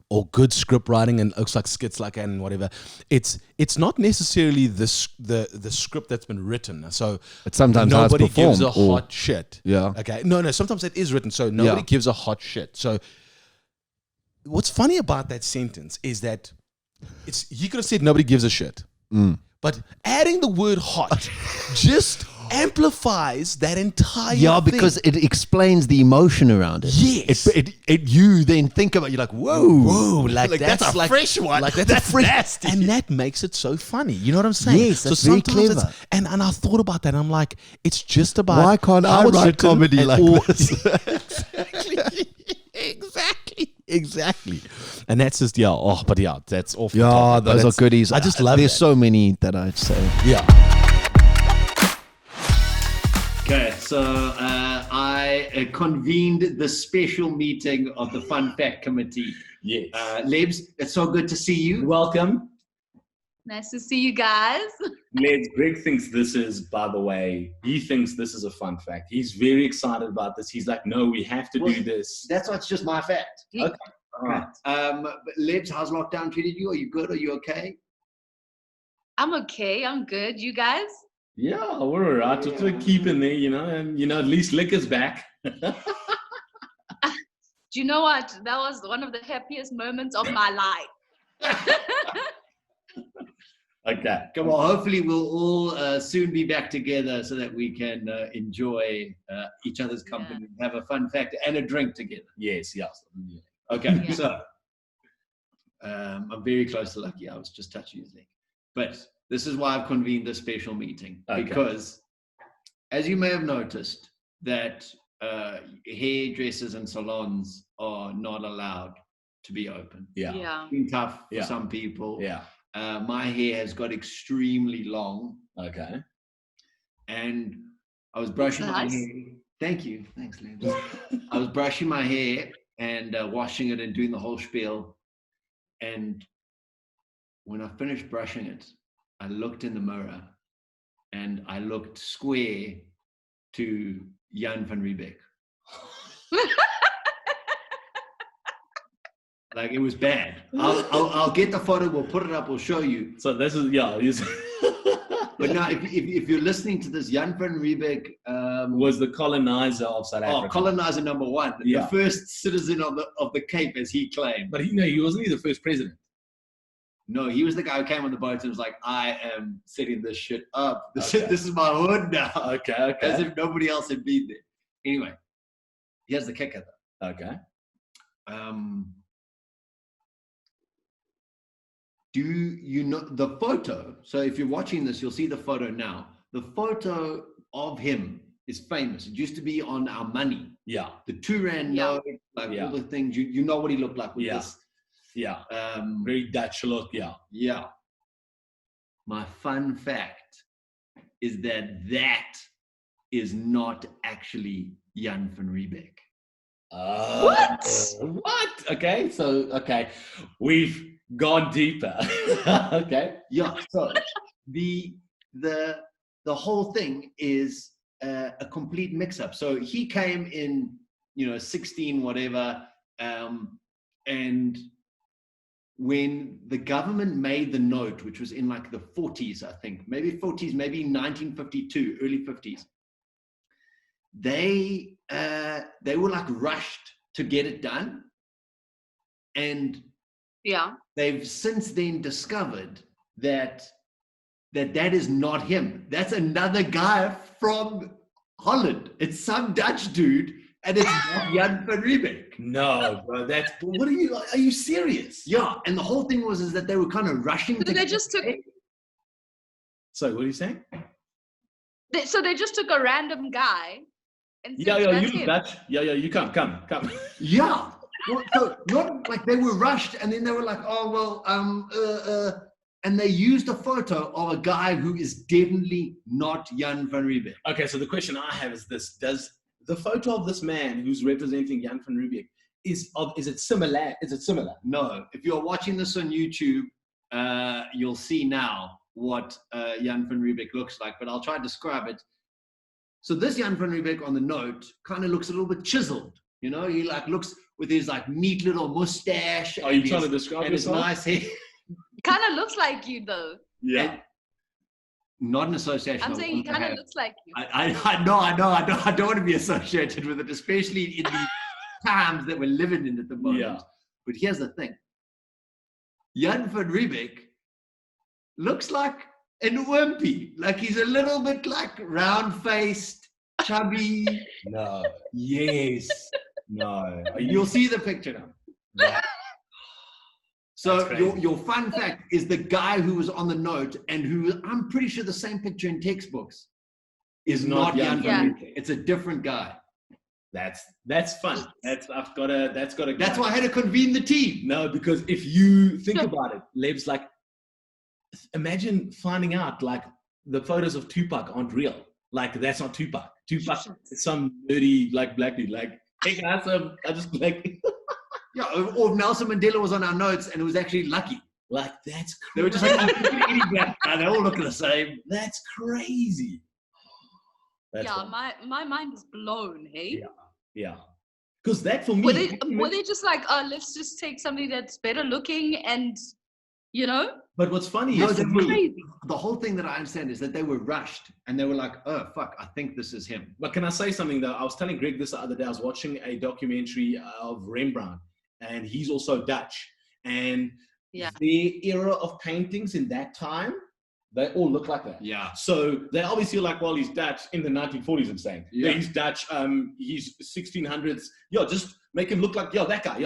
or good script writing and looks like skits like and whatever, it's not necessarily the script that's been written. So It's sometimes how it's nobody gives a performed, or- hot shit. Yeah. Okay. No. Sometimes it is written, so nobody Yeah. gives a hot shit. So what's funny about that sentence is that he could have said nobody gives a shit. But adding the word hot just amplifies that entire Yeah, thing. because it explains the emotion around it. Yes. It you then think about, you're like, whoa, like that's a fresh one. Like that's, That's a fresh, nasty. and that makes it so funny. You know what I'm saying? Yes, that's very sometimes clever. and I thought about that. And I'm like, it's just about Why can't I how it's write written comedy and like all- this? Exactly. And that's just but that's off. the Yeah, topic. But those are it's- goodies. I just love There's that. so many that I'd say. Yeah. Okay, so I convened the special meeting of the Fun Fact Committee. Yes. Lebs, it's so good to see you. Welcome. Nice to see you guys. Les, Greg thinks this is, by the way, he thinks this is a fun fact. He's very excited about this. He's like, no, we have to do this. That's why it's just my fact. Okay. All right. But Lebs, how's lockdown treated you? Are you good? Are you okay? I'm okay. I'm good. You guys? Yeah, we're all right. We're keeping there, and, at least Liquor's back. Do you know what? That was one of the happiest moments of my life. Okay. Come on, hopefully we'll all soon be back together so that we can enjoy each other's company, have a fun fact and a drink together. Yes. Okay, Yeah. so I'm very close to Lucky. I was just touching his leg. But this is why I've convened this special meeting. Okay. Because, as you may have noticed, that hairdressers and salons are not allowed to be open. Yeah. Yeah. It's been tough for Yeah. some people. Yeah. My hair has got extremely long, Okay. and I was brushing my Nice. hair. Thank you. Thanks, Liam. I was brushing my hair and washing it and doing the whole spiel. And when I finished brushing it, I looked in the mirror and I looked square to Jan Van Riebeek. Like, it was bad. I'll get the photo. We'll put it up. We'll show you. So this is, But now, if you're listening to this, Jan Van Riebeek was the colonizer of South Africa. colonizer number one, Yeah. the first citizen of the Cape, as he claimed. But he wasn't the first president. No, he was the guy who came on the boat and was like, "I am setting this shit up. This Okay. is my hood now." Okay. As if nobody else had been there. Anyway, Here's the kicker, though. Okay. Do you know the photo? So if you're watching this, you'll see the photo now. The photo of him is famous. It used to be on our money. Yeah. The 2 rand note, like all the things. You know what he looked like with this. Yeah. Very Dutch look. Yeah. Yeah. My fun fact is that is not actually Jan Van Riebeek. What? Okay. So, we've gone deeper. Okay. Yeah. So the whole thing is a complete mix-up. So he came in, 16 whatever, and when the government made the note, which was in like the 40s, I think, maybe 40s, maybe 1952, early 50s, they were like rushed to get it done, and they've since then discovered that is not him. That's another guy from Holland. It's some Dutch dude, and it's not Jan Van Riebeek. No, bro, what are you serious? Yeah, and the whole thing was that they were kind of rushing to They just took. So what are you saying? So they just took a random guy. And said, You "That's look him." Dutch. You come. Yeah. Well, so not like they were rushed, and then they were like, oh well, and they used a photo of a guy who is definitely not Jan Van Riebeek. Okay, so the question I have is this: does the photo of this man who's representing Jan Van Riebeek is it similar? Is it similar? No. If you're watching this on YouTube, you'll see now what Jan Van Riebeek looks like, but I'll try to describe it. So this Jan Van Riebeek on the note kind of looks a little bit chiseled. He like looks with his like neat little mustache. Are you trying to describe and his yourself? nice hair? Kind of looks like you though. Yeah. Not an association. I'm saying he kind of looks like you. I know. I don't want to be associated with it, especially in the times that we're living in at the moment. Yeah. But here's the thing. Jan Van Riebeek looks like an wimpy. Like he's a little bit like round-faced, chubby. No. Yes. No. You'll see the picture now. So crazy. your fun fact is the guy who was on the note and who I'm pretty sure the same picture in textbooks is not Jan Van Riebeek. It's a different guy. That's fun. That's got to. That's why I had to convene the team. No, because if you think about it, Leb's like, imagine finding out like the photos of Tupac aren't real. Like that's not Tupac. Tupac is some nerdy like black dude. Like, hey guys, I just like. Yeah, or Nelson Mandela was on our notes and it was actually Lucky. Like that's crazy. They were just like, any black guy, they all look the same. That's crazy. My mind is blown, hey? Yeah. Because that for me. Were they just like, let's just take somebody that's better looking and, But what's funny is the whole thing that I understand is that they were rushed and they were like, oh, fuck, I think this is him. But can I say something though? I was telling Greg this the other day. I was watching a documentary of Rembrandt, and he's also Dutch. And the era of paintings in that time, they all look like that. Yeah. So they obviously like, well, he's Dutch in the 1940s, I'm saying. Yeah, he's Dutch. He's 1600s. Yeah, just make him look like, that guy.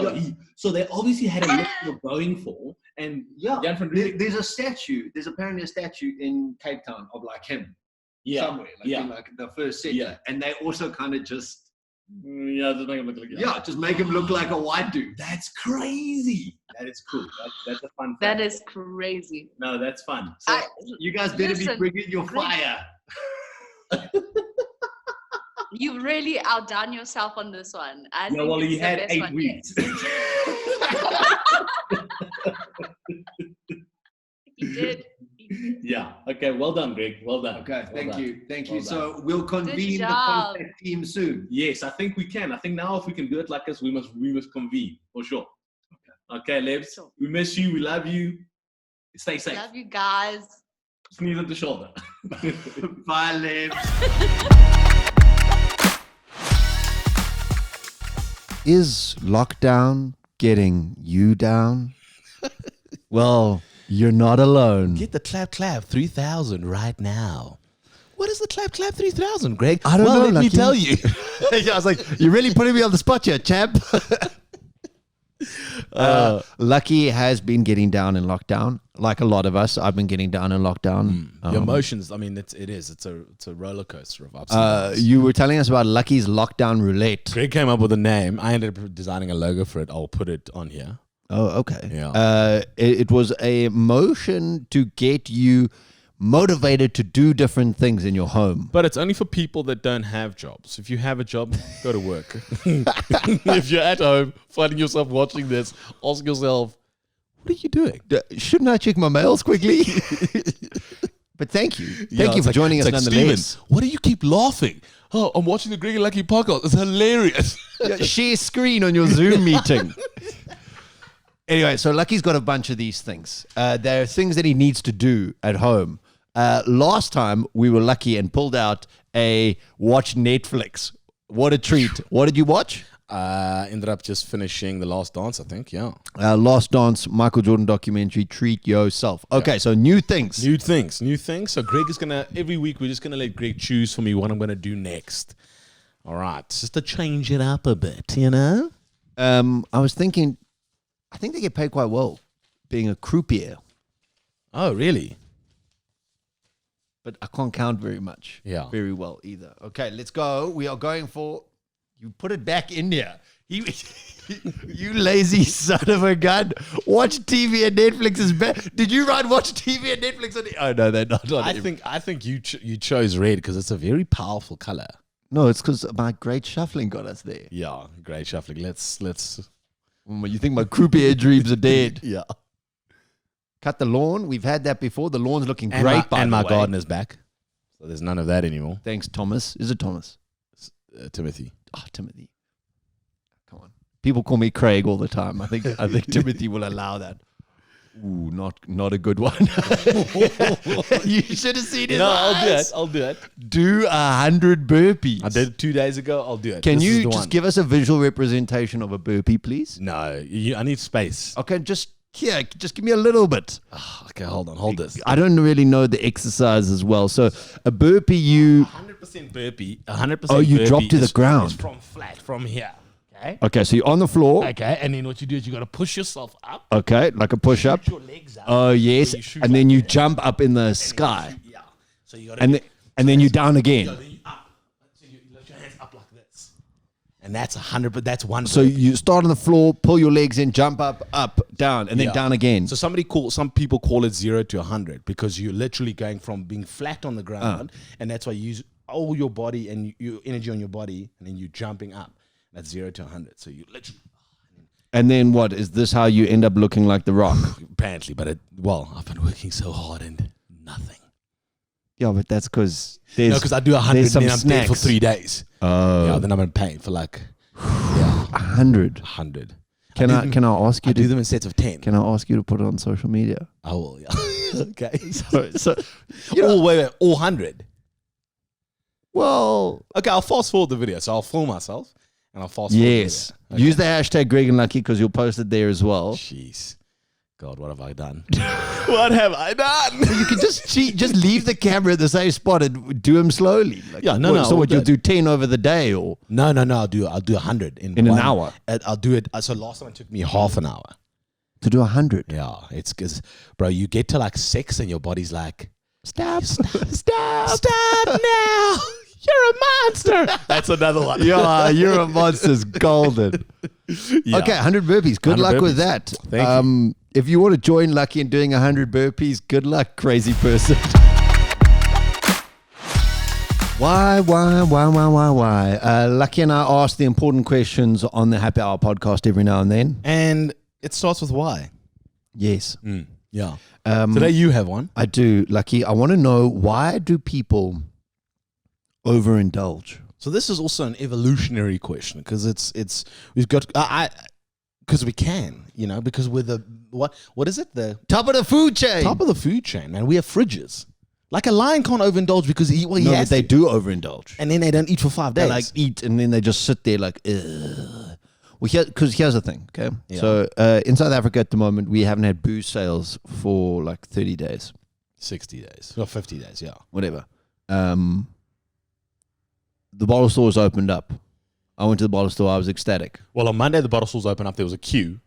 So they obviously had a look they were going for. And Jan van Riebeek, there's a statue. There's apparently a statue in Cape Town of like him. Somewhere. In like the first set. Yeah. And they also kind of just just make him look like just make him look like a white dude. That's crazy. That is cool. That's a fun That fact. is crazy. No, that's fun. So you guys better be bringing your fire. You really outdone yourself on this one. He had 8 weeks. He did. Yeah. Okay. Well done, Greg. Well done. Okay. Thank you. Well So we'll convene the contact team soon. Yes, I think we can. I think now if we can do it like this, we must convene for sure. Okay, Lebs. Sure. We miss you. We love you. Stay safe. Love you guys. Sneeze at the shoulder. Bye, Lebs. Is lockdown getting you down? Well, you're not alone. Get the clap 3000 right now. What is the clap 3000, Greg? I don't know. Let me Lucky. tell you. Yeah, I was like, you're really putting me on the spot here, champ. Lucky has been getting down in lockdown, like a lot of us. I've been getting down in lockdown. The emotions. I mean, it's a roller coaster of ups and downs. You were telling us about Lucky's lockdown roulette. Greg came up with a name. I ended up designing a logo for it. I'll put it on here. Oh, okay. Yeah. It was a motion to get you motivated to do different things in your home. But it's only for people that don't have jobs. If you have a job, go to work. If you're at home, finding yourself watching this, ask yourself, what are you doing? Shouldn't I check my mails quickly? But thank you. Thank you for joining us nonetheless. Steven, why do you keep laughing? Oh, I'm watching the Greg and Lucky podcast. It's hilarious. Share screen on your Zoom meeting. Anyway, so Lucky's got a bunch of these things. There are things that he needs to do at home. Last time we were lucky and pulled out a watch Netflix. What a treat. What did you watch? Ended up just finishing The Last Dance, I think. Yeah. Last Dance, Michael Jordan documentary, Treat Yourself. Okay, so new things. New things. So Greg is every week we're just going to let Greg choose for me what I'm going to do next. All right. Just to change it up a bit, you know? I was thinking, I think they get paid quite well being a croupier. Oh, really? But I can't count very very well either. Okay, let's go. We are going for, you put it back in there. You lazy son of a gun. Watch TV and Netflix is better. Did you write watch TV and Netflix? Oh, no, they're not. I think you chose red because it's a very powerful color. No, it's because my great shuffling got us there. Yeah, great shuffling. Let's. You think my croupier dreams are dead? Yeah. Cut the lawn. We've had that before. The lawn's looking great, by the way. And my gardener's back. So there's none of that anymore. Thanks, Thomas. Is it Thomas? Timothy. Oh, Timothy. Come on. People call me Craig all the time. I think Timothy will allow that. Ooh, not a good one. You should have seen his eyes. I'll do it. Do 100 burpees. I did it 2 days ago. I'll do it. Can you just give us a visual representation of a burpee, please? No, I need space. Okay, just give me a little bit. Oh, okay, hold this. I don't really know the exercise as well. So a burpee, you 100% burpee. 100%. Oh, you burpee drop to the ground. From here. Okay. Okay, so you're on the floor. Okay, and then what you do is you got to push yourself up. Okay, like a push up. Your legs up. Oh yes, and then you jump up in the sky. Yeah. So you got and then you down again. So you lift your hands up like this. And that's 100, but that's one. So you start on the floor, pull your legs in, jump up, down, and then down again. So some people call it 0 to 100 because you're literally going from being flat on the ground, and that's why you use all your body and your energy on your body, and then you're jumping up. That's 0 to 100. So you literally. And then what? Is this how you end up looking like The Rock? Apparently, but I've been working so hard and nothing. Yeah, but that's because there's. No, because I do 100 and then I'm dead for 3 days. Oh. Yeah, then I'm in pain for 100. 100. Can I ask you to do them in sets of 10? Can I ask you to put it on social media? I will. Yeah. Okay. So wait, all 100. Well, okay. I'll fast forward the video, so I'll film myself. And I'll fast forward. Yes. Okay. Use the hashtag Greg and Lucky because you'll post it there as well. Jeez. God, what have I done? What have I done? You can just leave the camera at the same spot and do them slowly. So what, you'll do 10 over the day or? No. I'll do 100 in an hour. I'll do it. So last time it took me half an hour. To do 100? Yeah. It's because, bro, you get to like 6 and your body's like, stop now. You're a monster. That's another one. Yeah, you're a monster's golden. Yeah. Okay, 100 burpees. Good luck with that. Thank you. If you want to join Lucky in doing 100 burpees, good luck, crazy person. Why? Lucky and I ask the important questions on the Happy Hour podcast every now and then. And it starts with why. Yes. Yeah. Today you have one. I do, Lucky. I want to know, why do people overindulge? So this is also an evolutionary question because we've got because we can, because we're the what is it, the top of the food chain, man. We have fridges. Like a lion can't overindulge because but they do overindulge, and then they don't eat for 5 days. They like eat and then they just sit there like, ugh. Well, because here's the thing, okay? Yeah. So in South Africa at the moment, we haven't had booze sales for like 30 days, 60 days, or 50 days, yeah, whatever. the bottle stores opened up. I went to the bottle store. I was ecstatic. Well, on Monday, the bottle stores opened up. There was a queue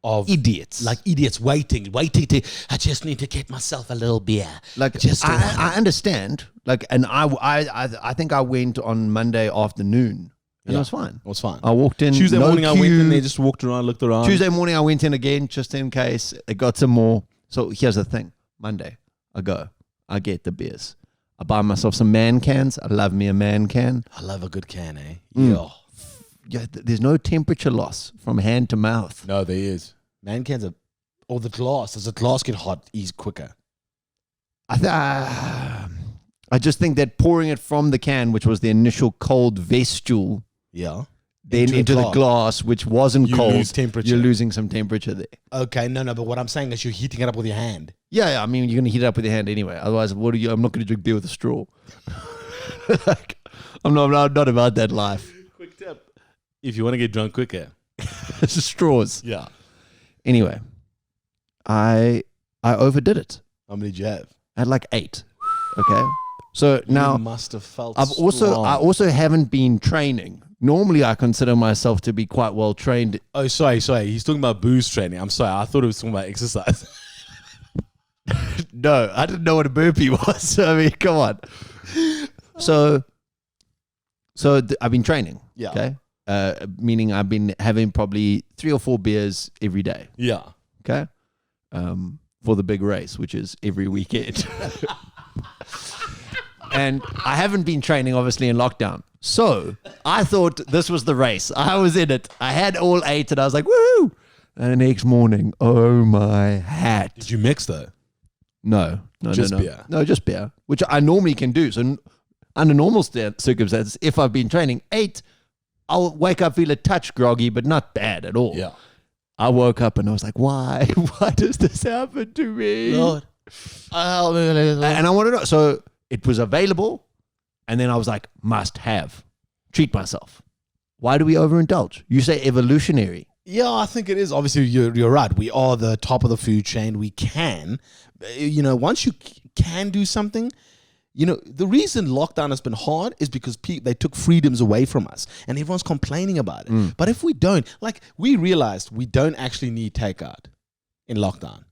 of Idiots. like idiots waiting to. I just need to get myself a little beer. Like, just I understand. Like, and I think I went on Monday afternoon, and it was fine. It was fine. I walked in. Tuesday no morning, I went queue. in there, just walked around, looked around. Tuesday morning, I went in again just in case. I got some more. So here's the thing. Monday, I go. I get the beers. I buy myself some man cans. I love me a man can. I love a good can, eh? Mm. Yeah, there's no temperature loss from hand to mouth. No, there is. Man cans are, or the glass. Does the glass get hot quicker? I just think that pouring it from the can, which was the initial cold vestule, Yeah. then into the glass, which wasn't You cold, lose temperature. you're losing some temperature there. Okay, no, but what I'm saying is you're heating it up with your hand. Yeah, I mean, you're going to heat it up with your hand anyway. Otherwise, I'm not going to drink beer with a straw. Like, I'm not about that life. Quick tip. If you want to get drunk quicker. It's straws. Yeah. Anyway, I overdid it. How many did you have? I had like 8. Okay. So now you must have felt I strong. also haven't been training. Normally I consider myself to be quite well trained. Oh, sorry. He's talking about booze training. I'm sorry. I thought he was talking about exercise. No, I didn't know what a burpee was. I mean, come on. So I've been training. Yeah. Okay. Meaning I've been having probably 3 or 4 beers every day. Yeah. Okay. For the big race, which is every weekend. And I haven't been training, obviously, in lockdown. So I thought this was the race. I was in it. I had all 8, and I was like, woo! And the next morning, oh my hat. Did you mix though? No. Just beer? No, just beer, which I normally can do. So under normal circumstances, if I've been training 8, I'll wake up, feel a touch groggy, but not bad at all. Yeah. I woke up and I was like, why? Why does this happen to me? Lord. And I want to know. So it was available. And then I was like, must have. Treat myself. Why do we overindulge? You say evolutionary. Yeah, I think it is. Obviously, you're right. We are the top of the food chain. We can. Once you can do something, the reason lockdown has been hard is because they took freedoms away from us and everyone's complaining about it. But if we don't, we realized we don't actually need takeout in lockdown.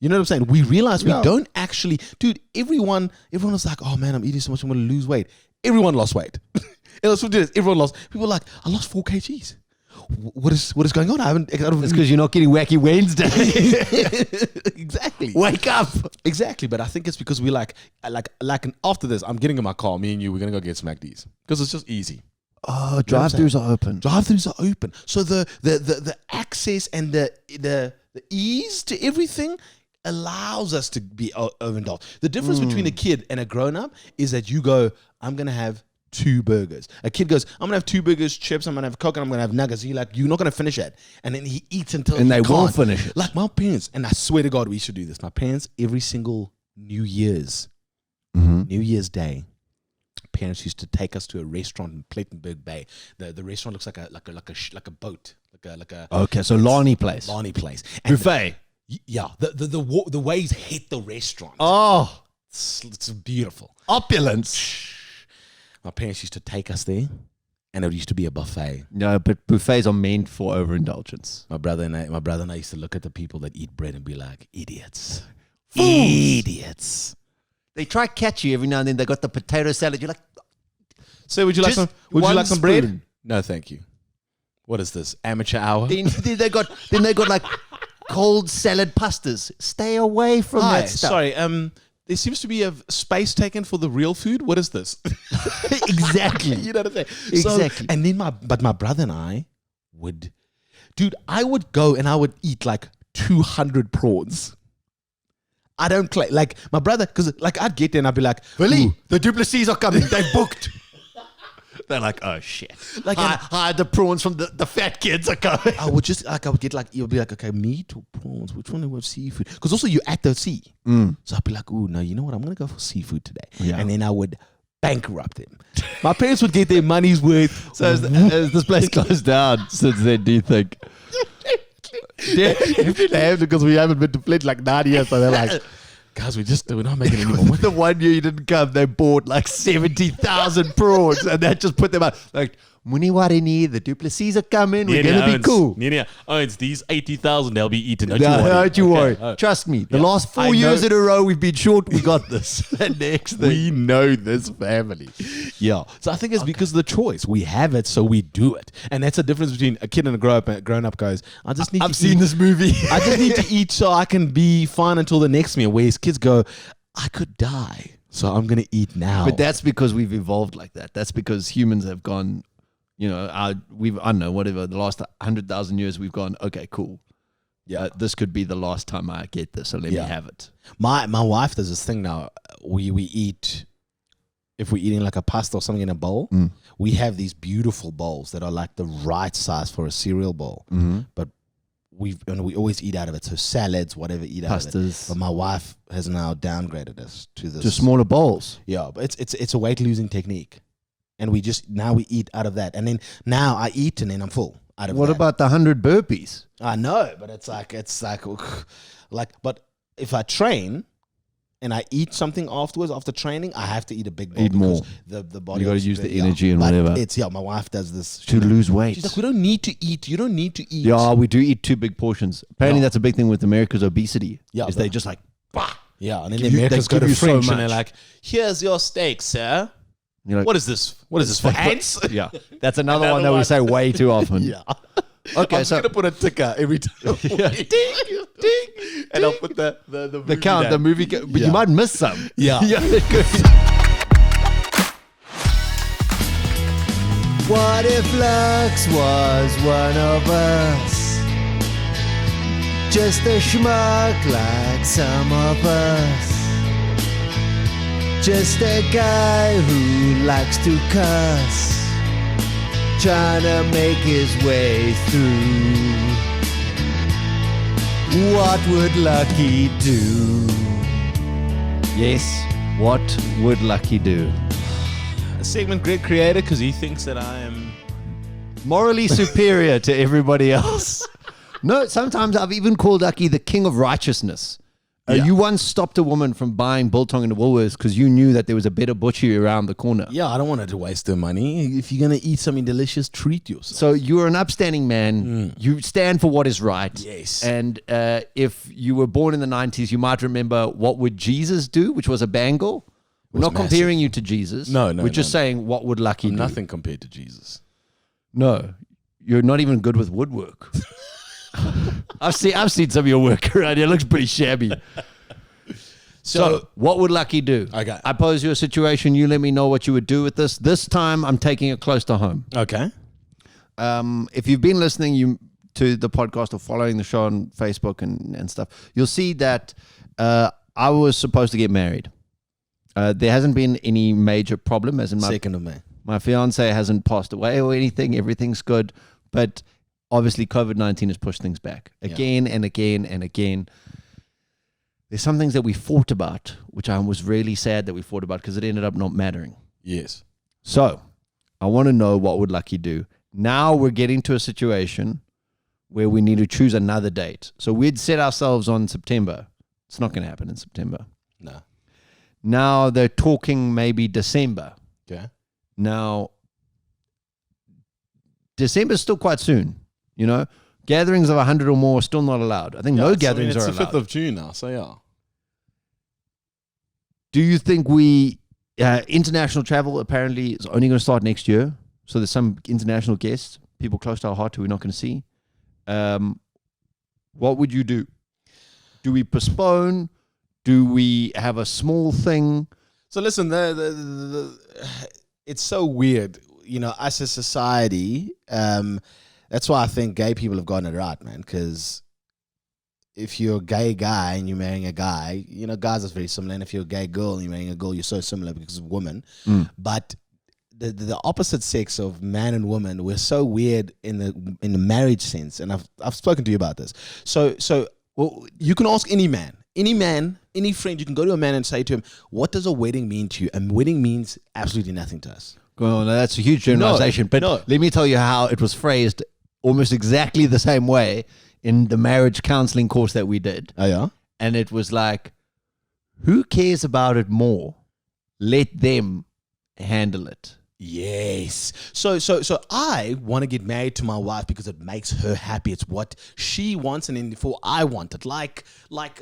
You know what I'm saying? We realized we don't actually, dude, everyone was like, oh man, I'm eating so much, I'm going to lose weight. Everyone lost weight. Everyone lost. People were like, I lost 4 kgs. What is going on? It's because you're not getting wacky Wednesday. Exactly. Wake up. Exactly. But I think it's because we like after this, I'm getting in my car. Me and you, we're gonna go get some McD's because it's just easy. Oh, drive-thrus are open. Drive-thrus are open. So the access and the ease to everything allows us to be overindulged. The difference between a kid and a grown-up is that you go, I'm gonna have 2 burgers. A kid goes, I'm gonna have 2 burgers, chips, I'm gonna have a Coke, and I'm gonna have nuggets. You're not gonna finish it. And then he eats until and he they can't. won't finish it. Like my parents, and I swear to God, we should do this. My parents, every single New Year's Day, parents used to take us to a restaurant in Plettenberg Bay. The restaurant looks like a boat, like a Okay, so Lani place. And Buffet. Yeah, the waves hit the restaurant. Oh, it's beautiful. opulence. My parents used to take us there, and it used to be a buffet. No, but buffets are meant for overindulgence. My brother and I used to look at the people that eat bread and be like, idiots. Fools. Idiots. They try catch you every now and then. They got the potato salad. You're like, So would you like Just some? Would you one like some bread? spoon. No, thank you. What is this? Amateur hour? then they got like cold salad pastas. Stay away from Hi, that stuff. sorry. There seems to be a space taken for the real food. What is this? Exactly. You know what I'm saying? Exactly. So, and then my brother and I would, I would go and I would eat like 200 prawns. I don't claim, like my brother, because I'd get there and I'd be like, Billy, "Ooh." the Duplessis are coming. They've booked. They're like, oh shit. Like, hide the prawns from the fat kids are coming. I would just you'll be like, okay, meat or prawns, which one do we have seafood? Because also you're at the sea. So I'd be like, ooh, no, you know what? I'm going to go for seafood today. Yeah. And then I would bankrupt them. My parents would get their money's worth. So has this place closed down since then, do you think? Because we haven't been to Flint like 9 years. So they're like, Guys, we're not making any more money. The 1 year you didn't come, they bought like 70,000 prawns, and that just put them out. Like, Muniwarini, the Duplessis are coming. We're going to be cool. Nene owns these 80,000. They'll be eaten. Don't you worry. Okay. Trust me. The Yeah. last 4 years in a row, we've been short. We got this. The next thing. We know this family. Yeah. So I think it's because of the choice. We have it, so we do it. And that's the difference between a kid and a grown up goes, I've seen this movie. I just need to eat so I can be fine until the next meal. Whereas kids go, I could die, so I'm going to eat now. But that's because we've evolved like that. That's because humans have gone, you know, I don't know, whatever, the last 100,000 years we've gone, okay, cool. Yeah, this could be the last time I get this, so let me have it. My wife does this thing now. We eat, if we're eating like a pasta or something in a bowl, we have these beautiful bowls that are like the right size for a cereal bowl. But we always eat out of it. So salads, whatever, eat out of it. Pastas. But my wife has now downgraded us to this. To smaller bowls. Yeah, but it's a weight losing technique. And we eat out of that. And then now I eat and then I'm full out of that. What about the 100 burpees? I know, but it's like, but if I train and I eat something afterwards, after training, I have to eat a big bowl. Eat more. The body. You got to use the energy and whatever. My wife does this. To lose weight. She's like, we don't need to eat. You don't need to eat. Yeah, we do eat 2 big portions. Apparently that's a big thing with America's obesity. Yeah. Is they just like, bah! Yeah, and then Give the you- Americans they go give to you so French and they're much. like, here's your steak, sir. You're like, What is this? What is this for ants? Yeah, that's another one Another that we one. say way too often. Yeah. Okay, I'm so gonna put a ticker every time. Yeah. Ding, ding, and I'll put the movie count, down. the movie, but Yeah. you might miss some. Yeah. Good. What if Lux was one of us? Just a schmuck like some of us. Just a guy who likes to cuss, trying to make his way through. What would Lucky do? Yes, what would Lucky do? A segment Greg created because he thinks that I am. Morally superior to everybody else. No, sometimes I've even called Lucky the king of righteousness. You once stopped a woman from buying biltong in the Woolworths because you knew that there was a better butchery around the corner. Yeah, I don't want her to waste her money. If you're gonna eat something delicious, treat yourself. So you're an upstanding man. You stand for what is right. Yes. And if you were born in the 90s, you might remember What Would Jesus Do, which was a bangle. We're not massive. comparing you to Jesus. No, We're just saying, what would Lucky do? Nothing compared to Jesus. No, you're not even good with woodwork. I've seen some of your work around here. It looks pretty shabby. So, what would Lucky do? Okay. I pose you a situation. You let me know what you would do with this. This time, I'm taking it close to home. Okay. If you've been listening to the podcast or following the show on Facebook and stuff, you'll see that I was supposed to get married. There hasn't been any major problem, as in my 2nd of May. My fiance hasn't passed away or anything. Everything's good. But obviously, COVID-19 has pushed things back again and again and again. There's some things that we fought about, which I was really sad that we fought about because it ended up not mattering. Yes. So I want to know, what would Lucky do? Now we're getting to a situation where we need to choose another date. So we'd set ourselves on September. It's not going to happen in September. No. Now they're talking maybe December. Okay. Now, December's still quite soon, you know. Gatherings of 100 or more are still not allowed. I think no gatherings are allowed. It's the 5th allowed. of June now, so yeah. Do you think international travel apparently is only going to start next year? So there's some international guests, people close to our heart who we're not going to see. What would you do? Do we postpone? Do we have a small thing? So listen, it's so weird, you know, us as society. That's why I think gay people have gotten it right, man. Because if you're a gay guy and you're marrying a guy, you know, guys are very similar. And if you're a gay girl and you're marrying a girl, you're so similar because of women. But the opposite sex of man and woman, we're so weird in the marriage sense. And I've spoken to you about this. So well, you can ask any man, any friend. You can go to a man and say to him, "What does a wedding mean to you?" And wedding means absolutely nothing to us. Well, no, that's a huge generalization. But let me tell you how it was phrased almost exactly the same way in the marriage counseling course that we did. Oh, yeah? And it was like, who cares about it more? Let them handle it. Yes. So I want to get married to my wife because it makes her happy. It's what she wants, and then before I want it. Like,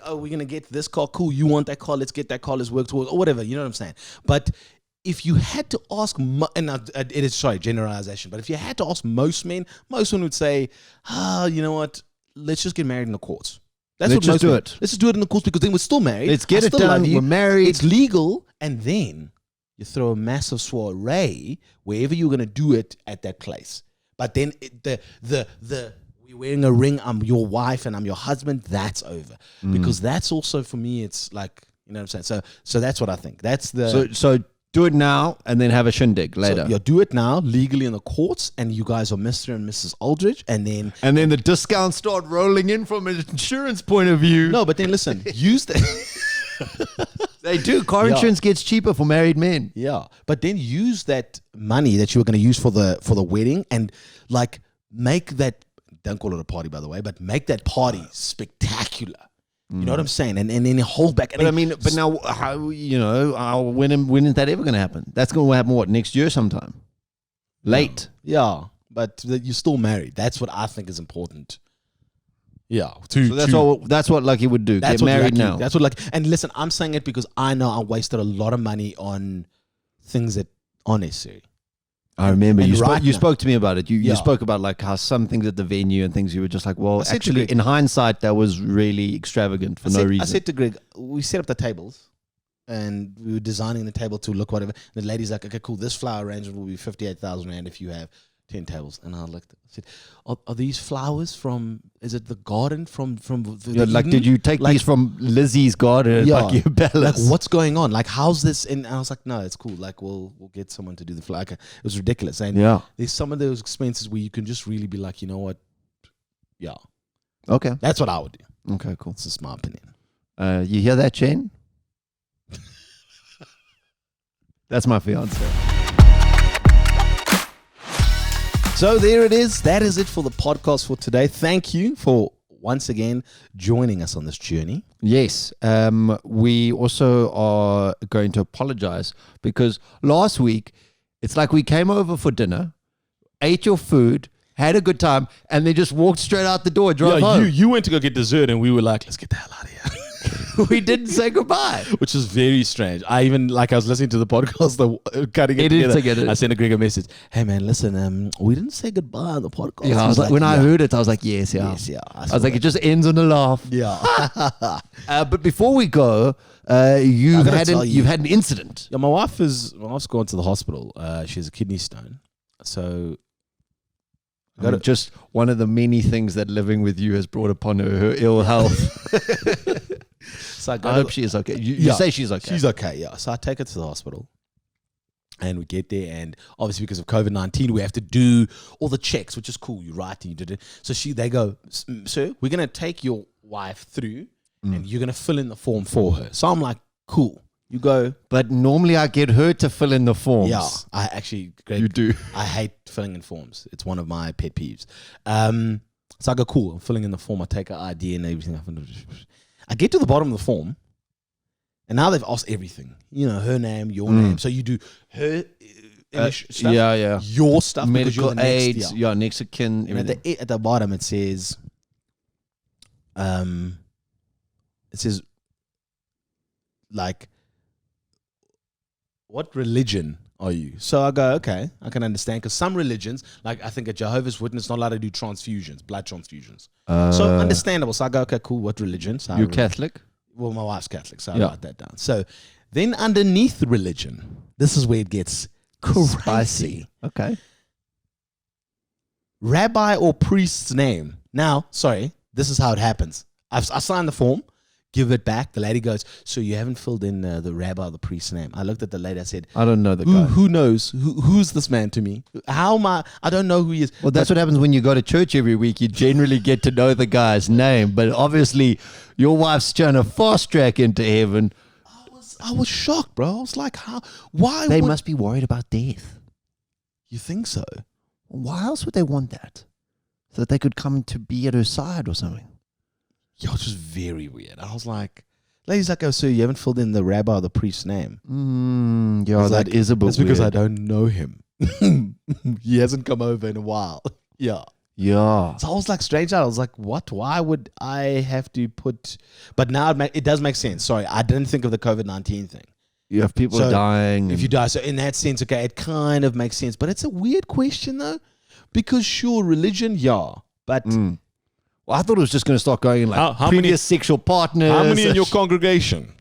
oh, we're gonna get this car. Cool. You want that car? Let's get that car. Let's work towards, or whatever. You know what I'm saying? But if you had to ask, it is generalization. But if you had to ask most men would say, you know what? Let's just get married in the courts. Let's just do it. Let's just do it in the courts because then we're still married. Let's get it done. We're married. It's legal, and then you throw a massive soiree wherever you're gonna do it at that place. But then we're wearing a ring. I'm your wife and I'm your husband. That's over because that's also for me. It's like, you know what I'm saying. So that's what I think. That's the so do it now and then have a shindig later. So, yeah, do it now legally in the courts, and you guys are Mr. and Mrs. Aldridge, and then the discounts start rolling in from an insurance point of view. No, but then listen, use that. They do. Car insurance gets cheaper for married men. Yeah, but then use that money that you were going to use for the wedding and like make that. Don't call it a party, by the way, but make that party spectacular. You know what I'm saying? And then hold back. But but now, how, when is that ever going to happen? That's going to happen, what, next year sometime? Late. Yeah, but you're still married. That's what I think is important. Yeah. So that's what Lucky would do. Get married now. That's what Lucky. And listen, I'm saying it because I know I wasted a lot of money on things that aren't necessary. I remember and you spoke to me about it. You spoke about like how some things at the venue and things you were just like, well, actually, in hindsight, that was really extravagant for no reason. I said to Greg, we set up the tables and we were designing the table to look whatever. And the lady's like, okay, cool. This flower arrangement will be 58,000 Rand if you have 10 tables. And I looked, I said, are these flowers from, is it the garden from like, did you take these from Lizzie's garden at Buckingham Palace? Like, what's going on? Like, how's this? And I was like, no, it's cool. Like, we'll get someone to do the flower. Like, it was ridiculous. And there's some of those expenses where you can just really be like, you know what? Yeah. Okay. That's what I would do. Okay, cool. It's just my opinion. You hear that, Jane? That's my fiance. So there it is. That is it for the podcast for today. Thank you for once again joining us on this journey. Yes. We also are going to apologize because last week it's like we came over for dinner, ate your food, had a good time, and then just walked straight out the door, drove home. You went to go get dessert, and we were like, let's get the hell out of here. We didn't say goodbye, which is very strange. I was listening to the podcast, cutting it together. I sent a Greg a message. Hey man, listen, we didn't say goodbye on the podcast. Yeah, I was like, when I heard it, I was like, yes. I was like, it just ends on a laugh. Yeah. But before we go, you've had an incident. Yeah, my wife's gone to the hospital. She has a kidney stone. So just one of the many things that living with you has brought upon her ill health. So I hope she is okay. You say she's okay. She's okay, yeah. So I take her to the hospital and we get there, and obviously because of COVID-19, we have to do all the checks, which is cool. You write and you did it. So they go, sir, we're going to take your wife through and you're going to fill in the form for her. So I'm like, cool. You go. But normally I get her to fill in the forms. Yeah, I actually, Greg, you do. I hate filling in forms. It's one of my pet peeves. So I go, cool. I'm filling in the form. I take her ID and everything. I get to the bottom of the form, and now they've asked everything. You know, her name, your name. So you do her stuff, your stuff, medical aids, next of kin. And at the bottom it says, like, what religion are you? So I go, okay, I can understand, because some religions, like I think a Jehovah's Witness, not allowed to do transfusions, blood transfusions. So understandable. So I go, okay, cool. What religion? So you're Catholic? Well, my wife's Catholic, so I write that down. So then underneath the religion, this is where it gets crazy. Okay. Rabbi or priest's name. Now, sorry, this is how it happens. I signed the form. Give it back. The lady goes, so you haven't filled in the rabbi or the priest's name. I looked at the lady. I said, I don't know the guy. Who knows? Who's this man to me? How am I? I don't know who he is. Well, that's what happens when you go to church every week. You generally get to know the guy's name. But obviously, your wife's trying to fast track into heaven. I was shocked, bro. I was like, how? Why? They must be worried about death. You think so? Why else would they want that? So that they could come to be at her side or something. Yo, it was very weird. I was like, Lady's like, oh, so you haven't filled in the rabbi or the priest's name? Yeah, I was that like, is a bit That's because I weird. don't know him. He hasn't come over in a while. Yeah. Yeah. So I was like, strange. I was like, what? Why would I have to put? But now it does make sense. Sorry, I didn't think of the COVID-19 thing. You have people So, dying. If you die, so in that sense, okay, it kind of makes sense. But it's a weird question though, because sure, religion, yeah, but Well, I thought it was just going to start going in like How previous many- sexual partners. how many in your congregation?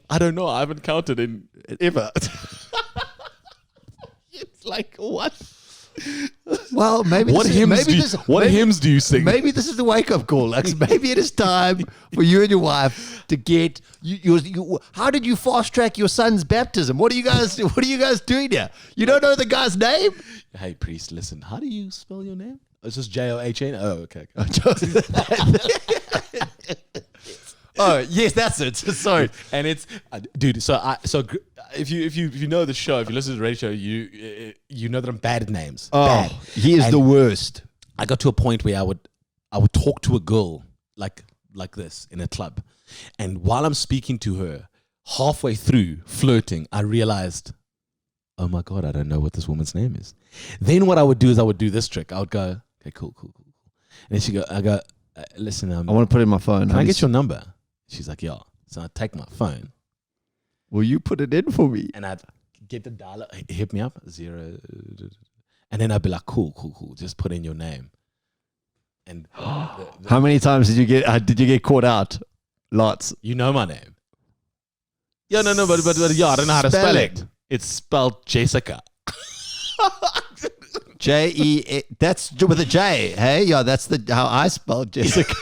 I don't know. I haven't counted in ever. It's like what? Well, maybe What this is, hymns maybe do you, this, what maybe, hymns do you sing? Maybe this is the wake up call, Lex. Maybe it is time for you and your wife to get you. How did you fast track your son's baptism? What are you guys doing here? You don't know the guy's name? Hey priest, listen. How do you spell your name? It's just John. Oh, okay. Oh, yes, that's it. Sorry. And it's dude. If you know the show, if you listen to the radio show, you know that I'm bad at names. Oh, Bad. he is And the worst. I got to a point where I would talk to a girl like this in a club, and while I'm speaking to her, halfway through flirting, I realized, oh my god, I don't know what this woman's name is. Then what I would do is I would do this trick. I would go, okay, cool. And then I go, listen, I want to put it in my phone. can I get your number? She's like, yeah. So I take my phone. Will you put it in for me? And I'd get the dialer, hit me up, 0. And then I'd be like, cool. Just put in your name. And How many times did you get caught out? Lots. you know my name. Yeah, no, but yeah, I don't know how to spell it. it. It's spelled Jessica. J-E. That's with a J. Hey, yeah, that's how I spelled Jessica.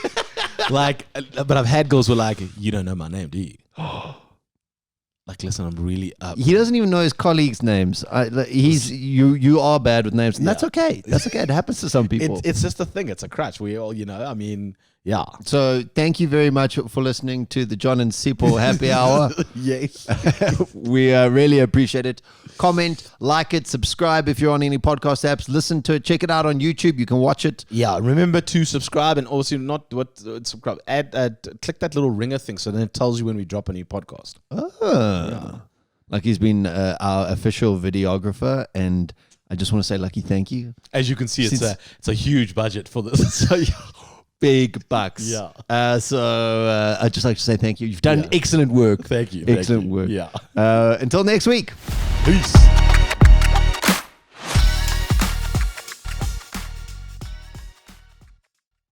But I've had girls who are like, you don't know my name, do you? Like, listen, I'm really up. He doesn't even know his colleagues' names. You are bad with names, and that's Yeah. okay. That's okay. It happens to some people. It's just a thing. It's a crutch. We all, I mean, yeah. So thank you very much for listening to the John and Sipho Happy Hour. Yes. We really appreciate it. Comment, like it, subscribe if you're on any podcast apps. Listen to it. Check it out on YouTube. You can watch it. Yeah, remember to subscribe and also subscribe. Click that little ringer thing so then it tells you when we drop a new podcast. Like he's been our official videographer, and I just want to say, Lucky, thank you. As you can see, it's a huge budget for this. So, Big bucks. Yeah. So I'd just like to say thank you. You've done excellent work. Thank you. Excellent work. Yeah. Until next week. Peace.